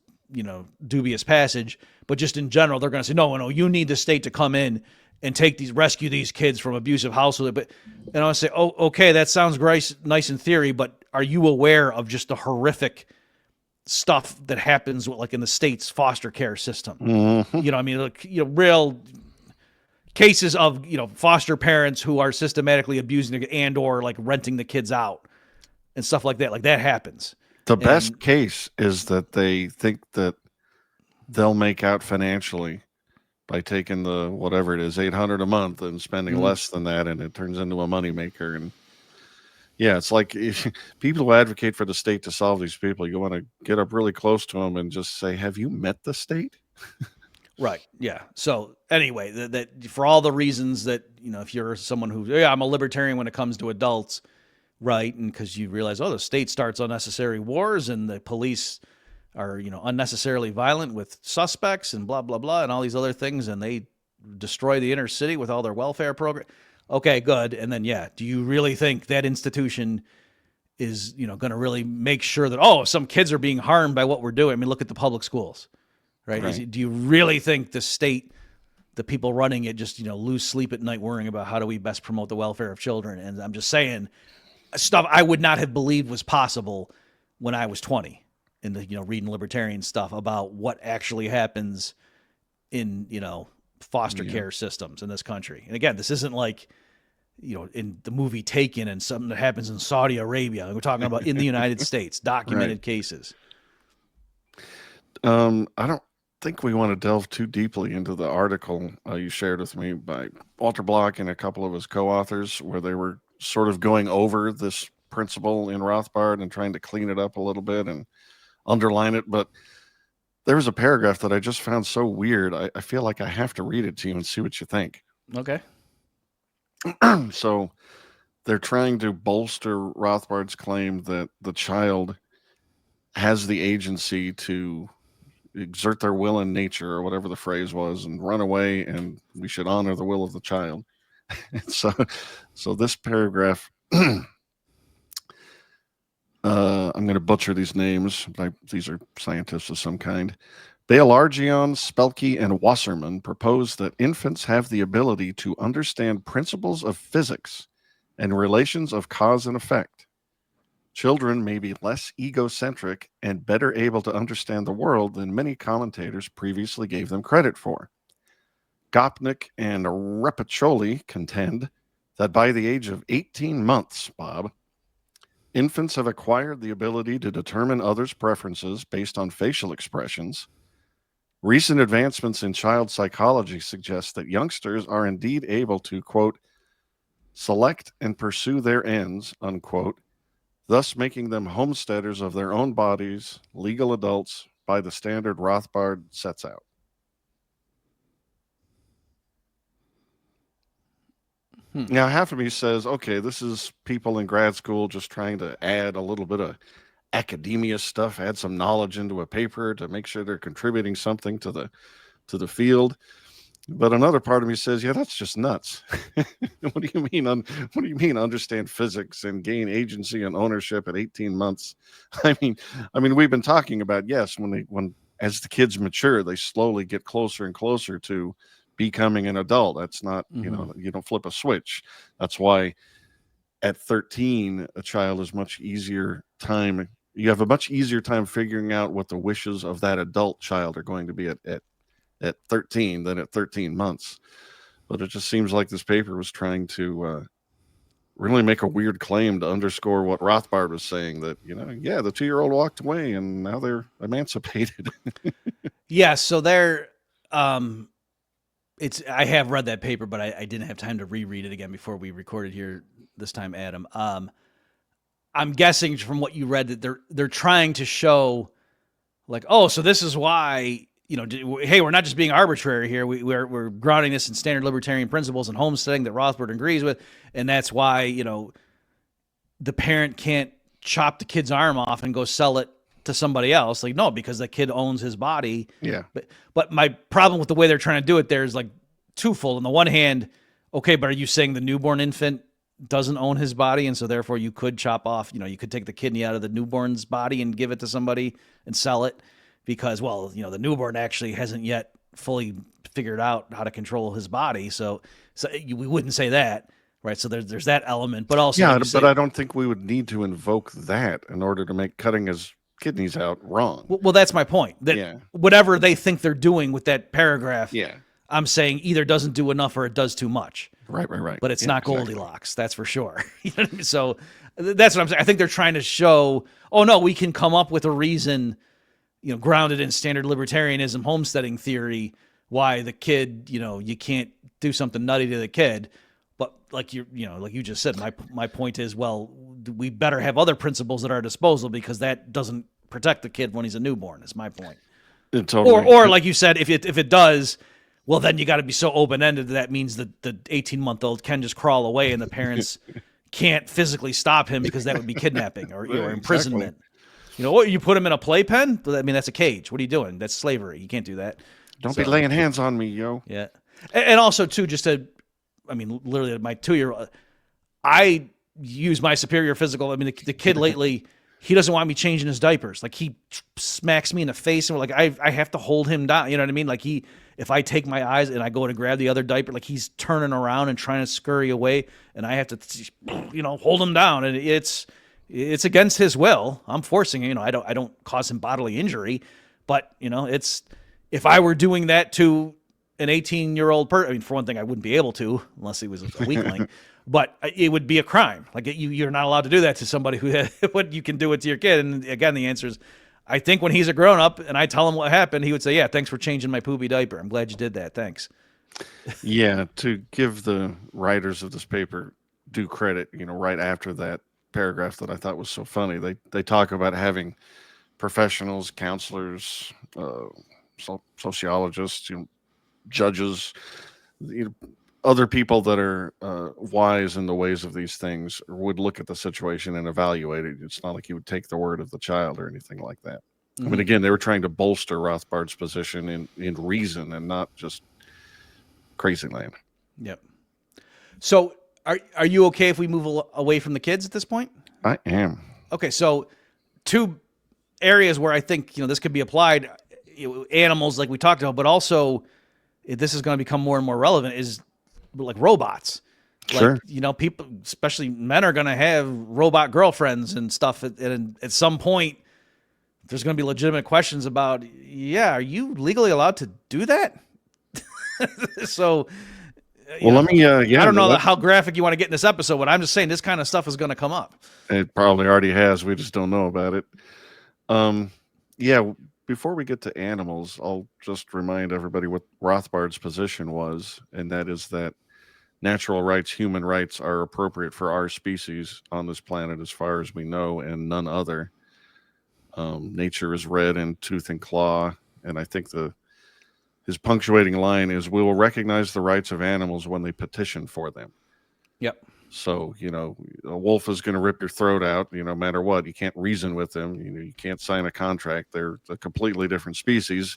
dubious passage. But just in general, they're going to say, no, you need the state to come in and rescue these kids from abusive households. But, and I say, oh, okay, that sounds nice in theory, but are you aware of just the horrific stuff that happens like in the state's foster care system? Mm-hmm. Real cases of, foster parents who are systematically abusing and or like renting the kids out and stuff like that. Like that happens. The best case is that they think that they'll make out financially by taking the, whatever it is, $800 a month and spending less than that. And it turns into a moneymaker. And yeah, it's like people who advocate for the state to solve these people, you want to get up really close to them and just say, have you met the state? Right. Yeah. So anyway, that for all the reasons that, if you're someone who, I'm a libertarian when it comes to adults, right? And because you realize, the state starts unnecessary wars and the police are, unnecessarily violent with suspects and blah, blah, blah, and all these other things. And they destroy the inner city with all their welfare program. Okay, good. And then, do you really think that institution is, going to really make sure that, some kids are being harmed by what we're doing? I mean, look at the public schools, right? Do you really think the state, the people running it just, lose sleep at night worrying about how do we best promote the welfare of children? And I'm just saying stuff I would not have believed was possible when I was 20 in the, reading libertarian stuff about what actually happens in, foster care systems in this country. And again, this isn't like, in the movie Taken and something that happens in Saudi Arabia. We're talking about in the United States, documented cases. I don't think we want to delve too deeply into the article you shared with me by Walter Block and a couple of his co-authors, where they were sort of going over this principle in Rothbard and trying to clean it up a little bit and underline it. But there was a paragraph that I just found so weird. I feel like I have to read it to you and see what you think. Okay. So they're trying to bolster Rothbard's claim that the child has the agency to exert their will in nature, or whatever the phrase was, and run away, and we should honor the will of the child. So this paragraph, I'm going to butcher these names. These are scientists of some kind. Belargian, Spelke, and Wasserman propose that infants have the ability to understand principles of physics and relations of cause and effect. Children may be less egocentric and better able to understand the world than many commentators previously gave them credit for. Gopnik and Repiccioli contend that by the age of 18 months, Bob, infants have acquired the ability to determine others' preferences based on facial expressions. Recent advancements in child psychology suggest that youngsters are indeed able to, quote, select and pursue their ends, unquote, thus making them homesteaders of their own bodies, legal adults, by the standard Rothbard sets out. Now, half of me says, okay, this is people in grad school just trying to add a little bit of academia stuff, add some knowledge into a paper to make sure they're contributing something to the field. But another part of me says, yeah, that's just nuts. What do you mean? What do you mean understand physics and gain agency and ownership at 18 months? I mean, we've been talking about, yes, when as the kids mature, they slowly get closer and closer to becoming an adult. That's not, you don't flip a switch. That's why at 13, a child is much easier time. You have a much easier time figuring out what the wishes of that adult child are going to be at 13 than at 13 months. But it just seems like this paper was trying to really make a weird claim to underscore what Rothbard was saying, that, the 2-year-old walked away and now they're emancipated. Yeah. So they're, I have read that paper, but I didn't have time to reread it again before we recorded here this time, Adam. I'm guessing from what you read that they're trying to show like, oh, so this is why, hey, we're not just being arbitrary here. We're grounding this in standard libertarian principles and homesteading that Rothbard agrees with. And that's why, the parent can't chop the kid's arm off and go sell it to somebody else. Like, no, because the kid owns his body. Yeah. But my problem with the way they're trying to do it there is like twofold. On the one hand, okay, but are you saying the newborn infant doesn't own his body, and so therefore you could chop off, you could take the kidney out of the newborn's body and give it to somebody and sell it because, well, the newborn actually hasn't yet fully figured out how to control his body. So we wouldn't say that, right? So there's that element, but also, yeah, but I don't think we would need to invoke that in order to make cutting his kidneys out wrong. Well, that's my point. That whatever they think they're doing with that paragraph, I'm saying either doesn't do enough or it does too much. Right. But it's not Goldilocks, that's for sure. So that's what I'm saying. I think they're trying to show, oh no, we can come up with a reason, grounded in standard libertarianism, homesteading theory, why the kid, you can't do something nutty to the kid. But like you just said, my point is, well, we better have other principles at our disposal because that doesn't protect the kid when he's a newborn. Is my point. Or like you said, if it does. Well, then you got to be so open-ended that means that the 18-month-old can just crawl away and the parents can't physically stop him because that would be kidnapping or imprisonment. What, you put him in a playpen? I mean, that's a cage. What are you doing? That's slavery. You can't do that. Don't be laying hands on me, yo. Yeah. And also, too, literally my 2-year-old, I use my superior physical. I mean, the kid lately, he doesn't want me changing his diapers. Like, he smacks me in the face and I have to hold him down. You know what I mean? Like, if I take my eyes and I go to grab the other diaper, like he's turning around and trying to scurry away, and I have to, hold him down, and it's against his will. I'm forcing him. I don't cause him bodily injury, but it's if I were doing that to an 18-year-old person, I mean, for one thing, I wouldn't be able to unless he was a weakling, but it would be a crime. Like you're not allowed to do that to somebody who what you can do it to your kid. And again, the answer is, I think when he's a grown up and I tell him what happened, he would say, yeah, thanks for changing my poopy diaper. I'm glad you did that. Thanks. Yeah. To give the writers of this paper due credit, right after that paragraph that I thought was so funny, they talk about having professionals, counselors, sociologists, judges, other people that are wise in the ways of these things would look at the situation and evaluate it. It's not like you would take the word of the child or anything like that. Mm-hmm. I mean, again, they were trying to bolster Rothbard's position in reason and not just crazy land. Yep. So are you okay if we move away from the kids at this point? I am. Okay, so 2 areas where I think this could be applied, animals like we talked about, but also this is going to become more and more relevant is like robots. Sure. Like, people, especially men, are going to have robot girlfriends and stuff. And at some point, there's going to be legitimate questions about, are you legally allowed to do that? So, let me, I don't know how graphic you want to get in this episode, but I'm just saying this kind of stuff is going to come up. It probably already has. We just don't know about it. Before we get to animals, I'll just remind everybody what Rothbard's position was, and that is that natural rights, human rights, are appropriate for our species on this planet as far as we know, and none other. Nature is red in tooth and claw, and I think his punctuating line is, we will recognize the rights of animals when they petition for them. Yep. So, a wolf is going to rip your throat out, no matter what. You can't reason with them. You can't sign a contract. They're a completely different species.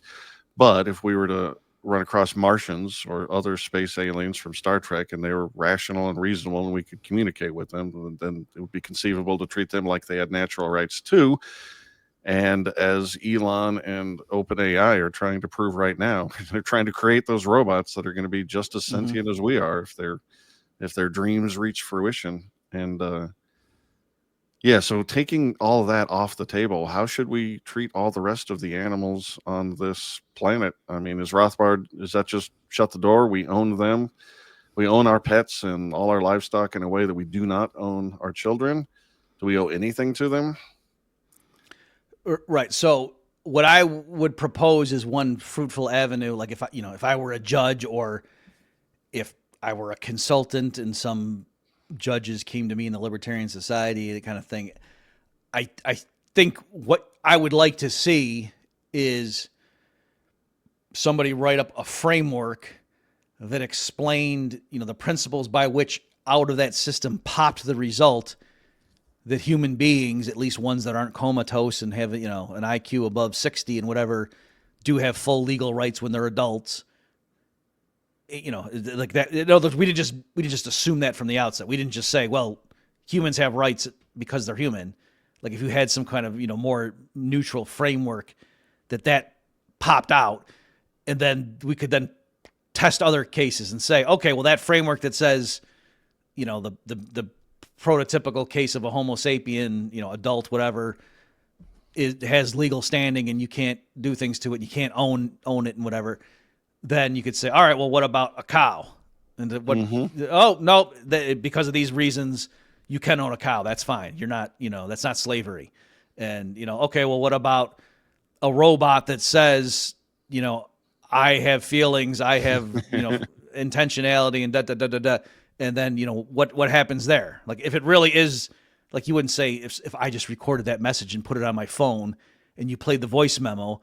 But if we were to run across Martians or other space aliens from Star Trek and they were rational and reasonable and we could communicate with them, then it would be conceivable to treat them like they had natural rights too. And as Elon and OpenAI are trying to prove right now, they're trying to create those robots that are going to be just as sentient as we are if their dreams reach fruition. And so taking all of that off the table, how should we treat all the rest of the animals on this planet? I mean, is that just shut the door? We own them. We own our pets and all our livestock in a way that we do not own our children. Do we owe anything to them? Right. So what I would propose is one fruitful avenue. Like if I were a judge, or if I were a consultant and some judges came to me in the Libertarian Society, that kind of thing, I think what I would like to see is somebody write up a framework that explained, the principles by which out of that system popped the result that human beings, at least ones that aren't comatose and have, an IQ above 60 and whatever, do have full legal rights when they're adults. Like that. We didn't just assume that from the outset. We didn't just say, well, humans have rights because they're human. Like if you had some kind of, more neutral framework that popped out, and then we could then test other cases and say, okay, well, that framework that says, the prototypical case of a Homo sapien, adult, whatever, it has legal standing and you can't do things to it. You can't own it and whatever. Then you could say, all right, well, what about a cow? And oh, no, because of these reasons, you can own a cow. That's fine. You're not, that's not slavery. And, okay, well, what about a robot that says, I have feelings, I have, intentionality and da. And then, what happens there? Like if it really is, like you wouldn't say if I just recorded that message and put it on my phone and you played the voice memo,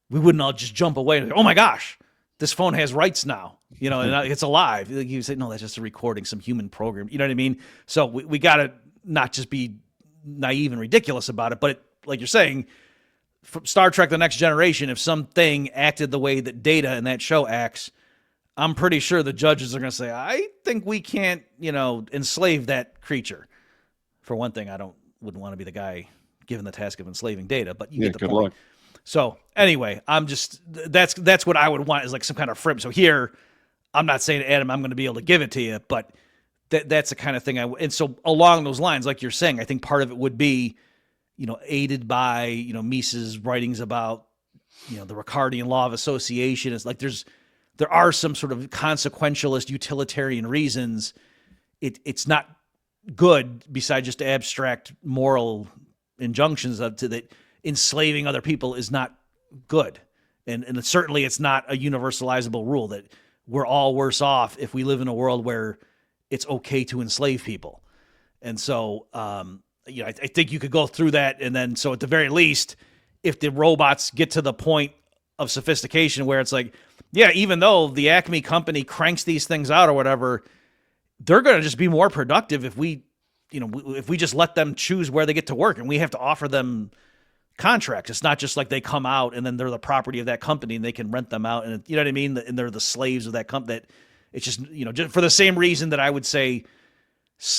we wouldn't all just jump away and go, oh my gosh, this phone has rights now, and it's alive. Like you say, no, that's just a recording, some human program. You know what I mean? So we got to not just be naive and ridiculous about it, but like you're saying, from Star Trek: The Next Generation, if something acted the way that Data in that show acts, I'm pretty sure the judges are going to say, I think we can't, enslave that creature. For one thing, wouldn't want to be the guy given the task of enslaving Data, but you get the good point. Luck. So anyway, that's what I would want, is like some kind of frame. So here, I'm not saying, Adam, I'm going to be able to give it to you, but that's the kind of thing and so along those lines, like you're saying, I think part of it would be, aided by, Mises' writings about, the Ricardian law of association. It's like there are some sort of consequentialist utilitarian reasons. It's not good, besides just abstract moral injunctions to that enslaving other people is not good. And certainly it's not a universalizable rule that we're all worse off if we live in a world where it's okay to enslave people. And so, I think you could go through that. And then, so at the very least, if the robots get to the point of sophistication where it's like, yeah, even though the Acme company cranks these things out or whatever, they're going to just be more productive if we just let them choose where they get to work, and we have to offer them contracts. It's not just like they come out and then they're the property of that company and they can rent them out, and you know what I mean? And they're the slaves of that company. That it's just, just for the same reason that I would say,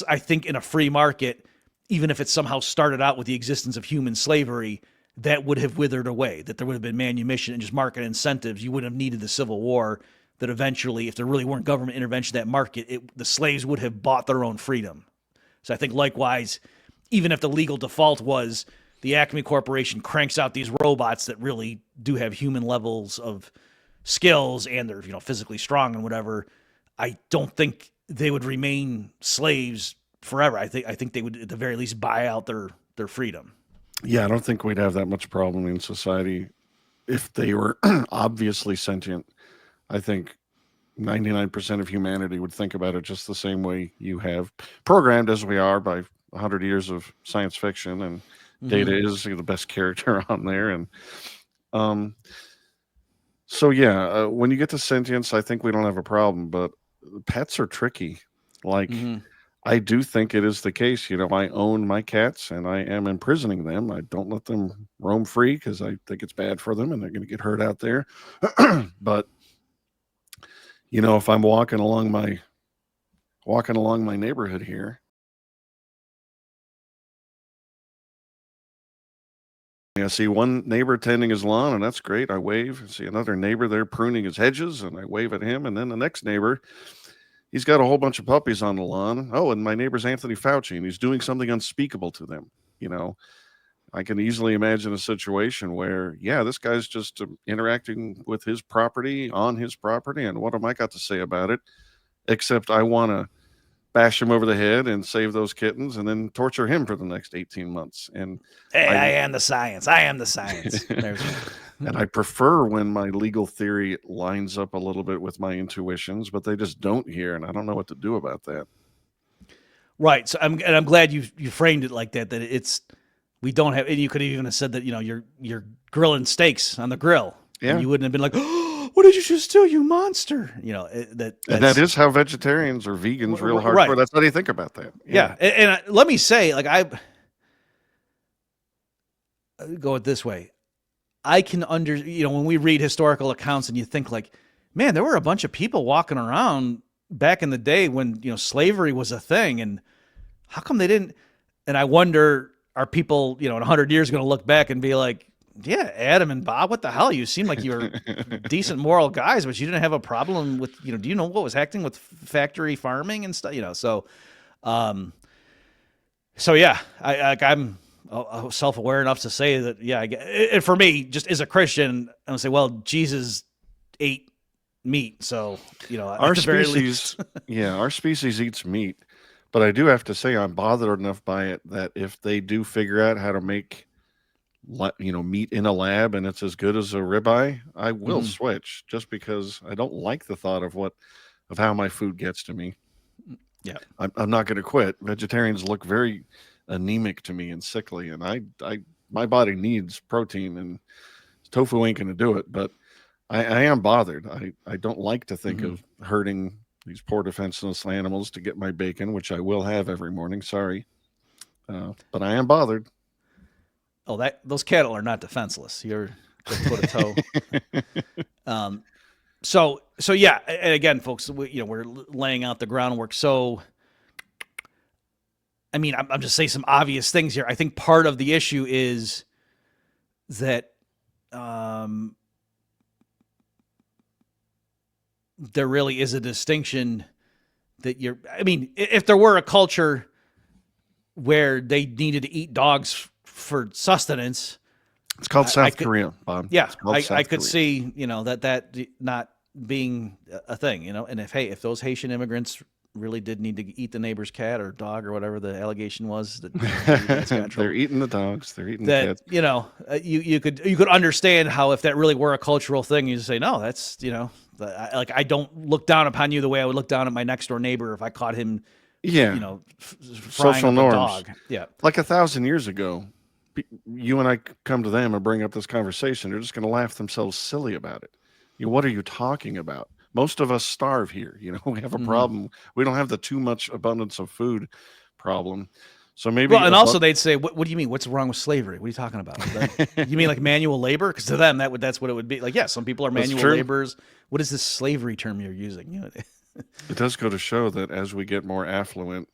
I think in a free market, even if it somehow started out with the existence of human slavery, that would have withered away, that there would have been manumission and just market incentives. You wouldn't have needed the Civil War, that eventually, if there really weren't government intervention in that market, the slaves would have bought their own freedom. So I think likewise, even if the legal default was the Acme Corporation cranks out these robots that really do have human levels of skills and they're, physically strong and whatever, I don't think they would remain slaves forever. I think they would at the very least buy out their freedom. Yeah, I don't think we'd have that much problem in society if they were obviously sentient. I think 99% of humanity would think about it just the same way you have, programmed as we are by 100 years of science fiction, and Data is the best character on there. And so, yeah, when you get to sentience, I think we don't have a problem, but pets are tricky. Like, I do think it is the case. I own my cats and I am imprisoning them. I don't let them roam free because I think it's bad for them and they're going to get hurt out there. But, if I'm walking along my neighborhood here, I see one neighbor tending his lawn, and that's great. I wave. I see another neighbor there pruning his hedges, and I wave at him. And then the next neighbor, he's got a whole bunch of puppies on the lawn. Oh, and my neighbor's Anthony Fauci, and he's doing something unspeakable to them. I can easily imagine a situation where, yeah, this guy's just interacting with his property on his property, and what am I got to say about it? Except I want to bash him over the head and save those kittens and then torture him for the next 18 months. And hey, I am the science. I am the science. And I prefer when my legal theory lines up a little bit with my intuitions, but they just don't here, and I don't know what to do about that. Right. So I'm glad you framed it like that. That it's, we don't have. And you could even have said that you're grilling steaks on the grill. Yeah. And you wouldn't have been like, oh, what did you just do, you monster? And that is how vegetarians or vegans real hardcore. Right. That's how they think about that. Yeah. And let me say, like go it this way. I can when we read historical accounts and you think like, man, there were a bunch of people walking around back in the day when, slavery was a thing, and how come they didn't? And I wonder, are people, in 100 years going to look back and be like, yeah, Adam and Bob, what the hell? You seem like you were decent moral guys, but you didn't have a problem with, do you know what was happening with factory farming and stuff, so yeah, I'm self-aware enough to say that, yeah, and for me, just as a Christian, I'm gonna say, well, Jesus ate meat, so our species, our species eats meat, but I do have to say I'm bothered enough by it that if they do figure out how to make meat in a lab and it's as good as a ribeye, I will switch, just because I don't like the thought of how my food gets to me. Yeah, I'm not going to quit. Vegetarians look very anemic to me and sickly, and my body needs protein, and tofu ain't going to do it. But I am bothered. I don't like to think of hurting these poor defenseless animals to get my bacon, which I will have every morning. Sorry, but I am bothered. Oh, those cattle are not defenseless. You're just put a toe. So yeah. And again, folks, we're laying out the groundwork. So, I mean, I'm just saying some obvious things here. I think part of the issue is that there really is a distinction that if there were a culture where they needed to eat dogs for sustenance, it's called South Korea, Bob. Yeah, I could see, that not being a thing, and if those Haitian immigrants really did need to eat the neighbor's cat or dog or whatever the allegation was, that they're eating the dogs, they're eating the cats. You could understand how, if that really were a cultural thing, you say, no, that's I don't look down upon you the way I would look down at my next door neighbor if I caught him. Yeah, social norms. Dog. Yeah, like 1,000 years ago, you and I come to them and bring up this conversation, they're just going to laugh themselves silly about it. What are you talking about? Most of us starve here. We have a problem. We don't have the too much abundance of food problem. So maybe. Well, and also they'd say, what do you mean? What's wrong with slavery? What are you talking about? You mean like manual labor? Because to them, that's what it would be. Like, yeah, some people are manual laborers. What is this slavery term you're using? It does go to show that as we get more affluent,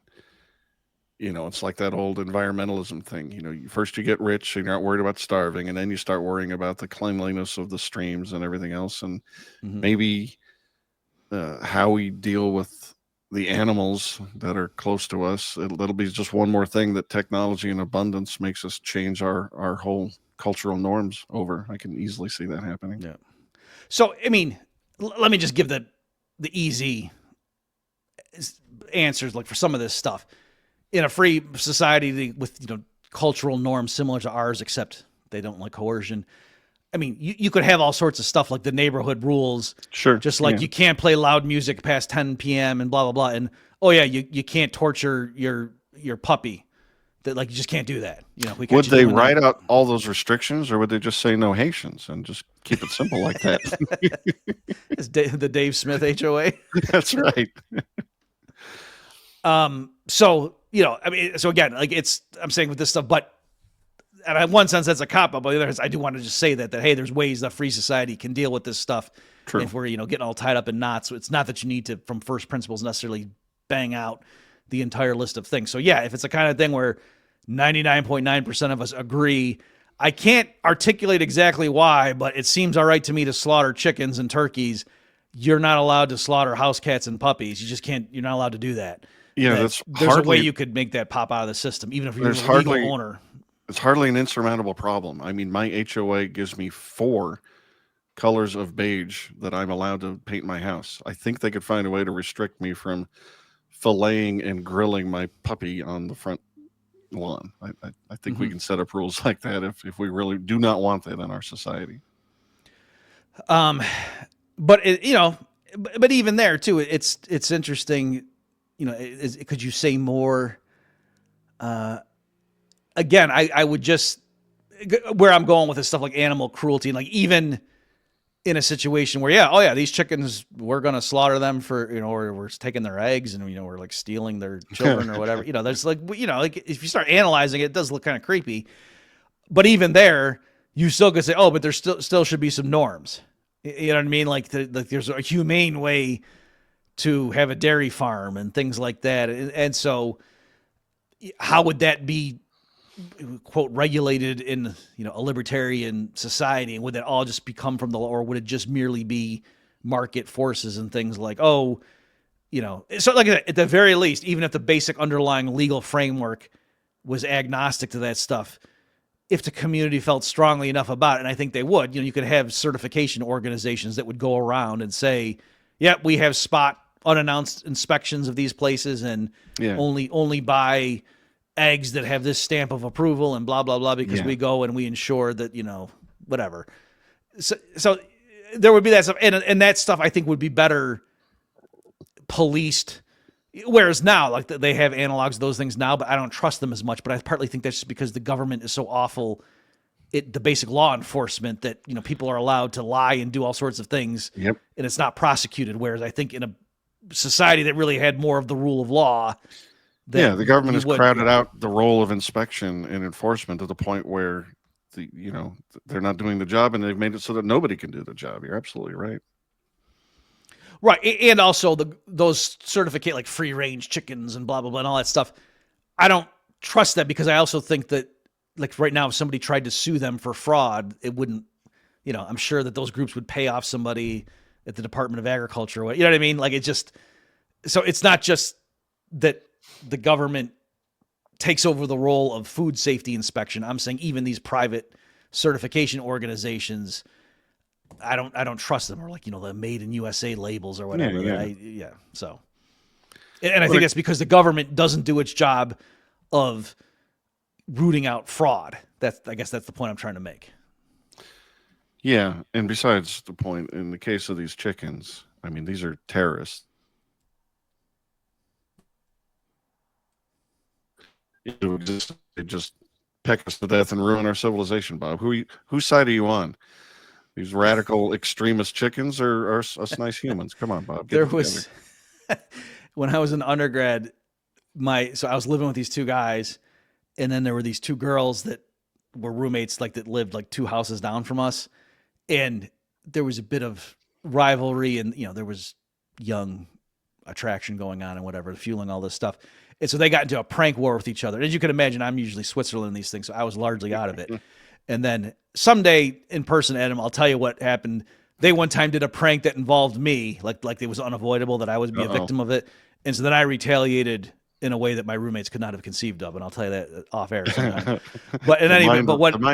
it's like that old environmentalism thing. First you get rich and you're not worried about starving, and then you start worrying about the cleanliness of the streams and everything else. And maybe how we deal with the animals that are close to us, it'll be just one more thing that technology and abundance makes us change our whole cultural norms over. I can easily see that happening. Yeah. So, I mean, let me just give the easy answers, like, for some of this stuff. In a free society with cultural norms similar to ours, except they don't like coercion. I mean, you could have all sorts of stuff like the neighborhood rules. Sure. Just like you can't play loud music past 10 p.m. and blah, blah, blah. And, oh, yeah, you can't torture your puppy. That, like, you just can't do that. Would they write out all those restrictions, or would they just say no Haitians and just keep it simple like that? It's the Dave Smith HOA. That's right. So, so again, like, I'm saying with this stuff, but and in one sense that's a cop-out, but the other hand, I do want to just say that hey, there's ways that free society can deal with this stuff. True. If we're, getting all tied up in knots, it's not that you need to, from first principles, necessarily bang out the entire list of things. So yeah, if it's the kind of thing where 99.9% of us agree, I can't articulate exactly why, but it seems all right to me to slaughter chickens and turkeys. You're not allowed to slaughter house cats and puppies. You're not allowed to do that. Yeah, there's a way you could make that pop out of the system, even if you're a legal owner. It's hardly an insurmountable problem. I mean, my HOA gives me 4 colors of beige that I'm allowed to paint my house. I think they could find a way to restrict me from filleting and grilling my puppy on the front lawn. I think we can set up rules like that if we really do not want that in our society. But but even there too, it's interesting. Could you say more? Again, I would just, where I'm going with this stuff like animal cruelty, and like even in a situation where, these chickens, we're going to slaughter them for, or we're taking their eggs and, we're like stealing their children or whatever, there's like, like if you start analyzing it, it does look kind of creepy. But even there, you still could say, oh, but there still should be some norms. You know what I mean? Like there's a humane way to have a dairy farm and things like that. And so how would that be, quote, regulated in, a libertarian society? And would that all just become from the law, or would it just merely be market forces and things like, so like at the very least, even if the basic underlying legal framework was agnostic to that stuff, if the community felt strongly enough about it, and I think they would, you could have certification organizations that would go around and say, yep, we have spot unannounced inspections of these places, and only buy eggs that have this stamp of approval and blah, blah, blah, because we go and we ensure that, whatever. So there would be that stuff. And that stuff I think would be better policed. Whereas now, like they have analogs of those things now, but I don't trust them as much. But I partly think that's just because the government is so awful at the basic law enforcement that, people are allowed to lie and do all sorts of things. Yep. And it's not prosecuted. Whereas I think in a society that really had more of the rule of law, the government has crowded out the role of inspection and enforcement to the point where they're not doing the job, and they've made it so that nobody can do the job. You're absolutely right. Right. And also those certificate like free range chickens and blah, blah, blah, and all that stuff. I don't trust that, because I also think that, like, right now, if somebody tried to sue them for fraud, it wouldn't, I'm sure that those groups would pay off somebody at the Department of Agriculture. You know what I mean? Like, so it's not just that the government takes over the role of food safety inspection. I'm saying even these private certification organizations, I don't trust them, or like, the Made in USA labels or whatever. So, and I think that's because the government doesn't do its job of rooting out fraud. I guess that's the point I'm trying to make. Yeah. And besides the point, in the case of these chickens, I mean, these are terrorists. They just peck us to death and ruin our civilization, Bob. Whose side are you on? These radical extremist chickens or us nice humans? Come on, Bob. There was, when I was an undergrad, so I was living with these two guys, and then there were these two girls that were roommates, like that lived like 2 houses down from us. And there was a bit of rivalry, and, there was young attraction going on and whatever, fueling all this stuff. And so they got into a prank war with each other. And as you can imagine, I'm usually Switzerland in these things, so I was largely out of it. And then someday in person, Adam, I'll tell you what happened. They one time did a prank that involved me, like it was unavoidable that I would be a victim of it. And so then I retaliated in a way that my roommates could not have conceived of, and I'll tell you that off air sometime. But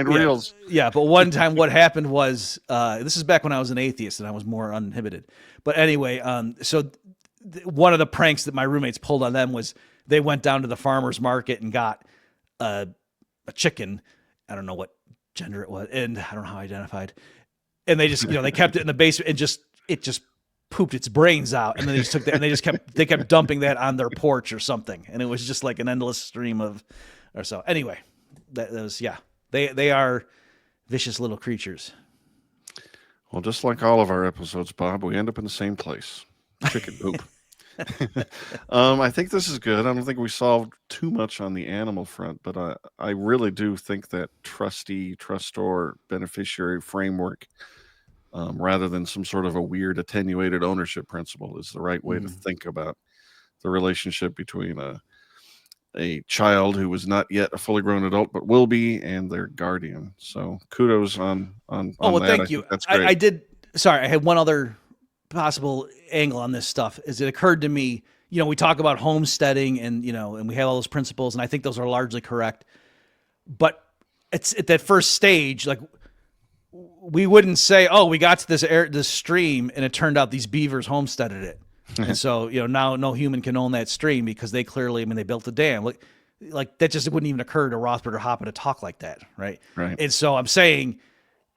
reels. Yeah, but one time what happened was, this is back when I was an atheist and I was more uninhibited. But anyway, so one of the pranks that my roommates pulled on them was they went down to the farmer's market and got a chicken. I don't know what gender it was, and I don't know how identified. And they just, they kept it in the basement, and it just pooped its brains out, and then they just took that, and they kept dumping that on their porch or something, and it was just like an endless stream of, or so. Anyway, that was they are vicious little creatures. Well, just like all of our episodes, Bob, we end up in the same place: chicken poop. I think this is good. I don't think we solved too much on the animal front, but I really do think that trustee, trustor, beneficiary framework, rather than some sort of a weird attenuated ownership principle, is the right way to think about the relationship between a child who was not yet a fully grown adult but will be, and their guardian. So kudos on well, that. Thank you. That's great. I did. Sorry, I had one other possible angle on this stuff. Is it occurred to me, we talk about homesteading and, and we have all those principles, and I think those are largely correct. But it's at that first stage, like, we wouldn't say, oh, we got to this stream and it turned out these beavers homesteaded it. And so, now no human can own that stream because they clearly, they built the dam. Like that just wouldn't even occur to Rothbard or Hoppe to talk like that. Right. And so I'm saying,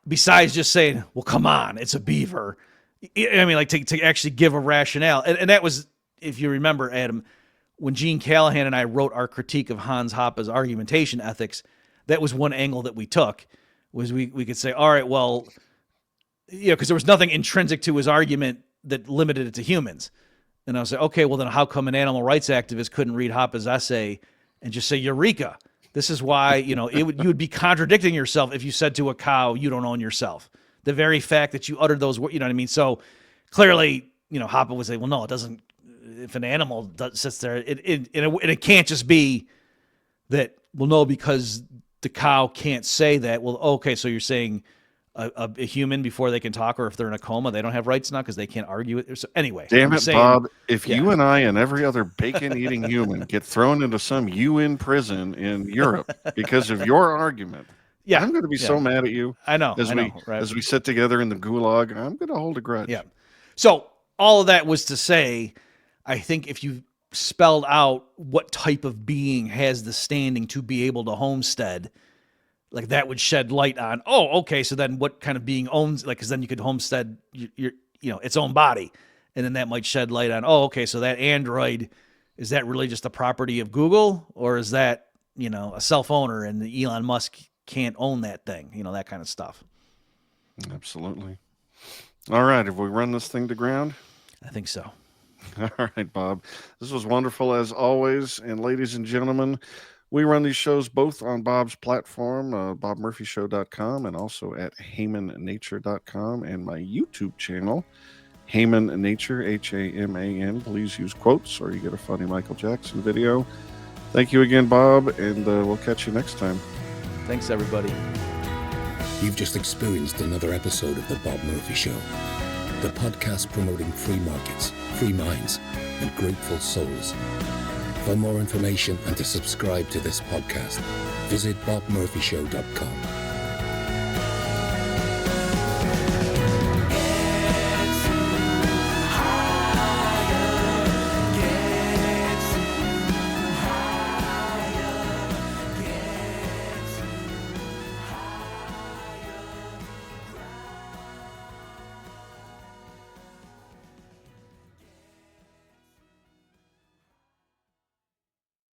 besides just saying, well, come on, it's a beaver. To actually give a rationale. And that was, if you remember, Adam, when Gene Callahan and I wrote our critique of Hans Hoppe's argumentation ethics, that was one angle that we took, was we could say, all right, well, because there was nothing intrinsic to his argument that limited it to humans. And I was like, okay, well then how come an animal rights activist couldn't read Hoppe's essay and just say, Eureka, This is why, you would be contradicting yourself if you said to a cow, you don't own yourself. The very fact that you uttered those words, you know what I mean? So clearly, Hoppe would say, well, no, it doesn't. If an animal sits there, it can't just be that, well, no, because the cow can't say that. Well, okay, so you're saying a human before they can talk, or if they're in a coma, they don't have rights now because they can't argue it. So anyway. Damn it, Bob. If you and I and every other bacon-eating human get thrown into some UN prison in Europe because of your argument, I'm going to be so mad at you. I know. As we sit together in the gulag, I'm going to hold a grudge. Yeah. So all of that was to say, I think if you spelled out what type of being has the standing to be able to homestead, like that would shed light on, okay, so then what kind of being owns, like, because then you could homestead your its own body, and then that might shed light on, okay, so that Android, is that really just the property of Google, or is that a self-owner and the Elon Musk can't own that thing, that kind of stuff. Absolutely. All right, have we run this thing to ground? I think so. All right, Bob. This was wonderful as always. And ladies and gentlemen, we run these shows both on Bob's platform, bobmurphyshow.com, and also at HeymanNature.com, and my YouTube channel, Heyman Nature, Haman. Please use quotes or you get a funny Michael Jackson video. Thank you again, Bob, and we'll catch you next time. Thanks, everybody. You've just experienced another episode of The Bob Murphy Show, the podcast promoting free markets, free minds, and grateful souls. For more information and to subscribe to this podcast, visit bobmurphyshow.com.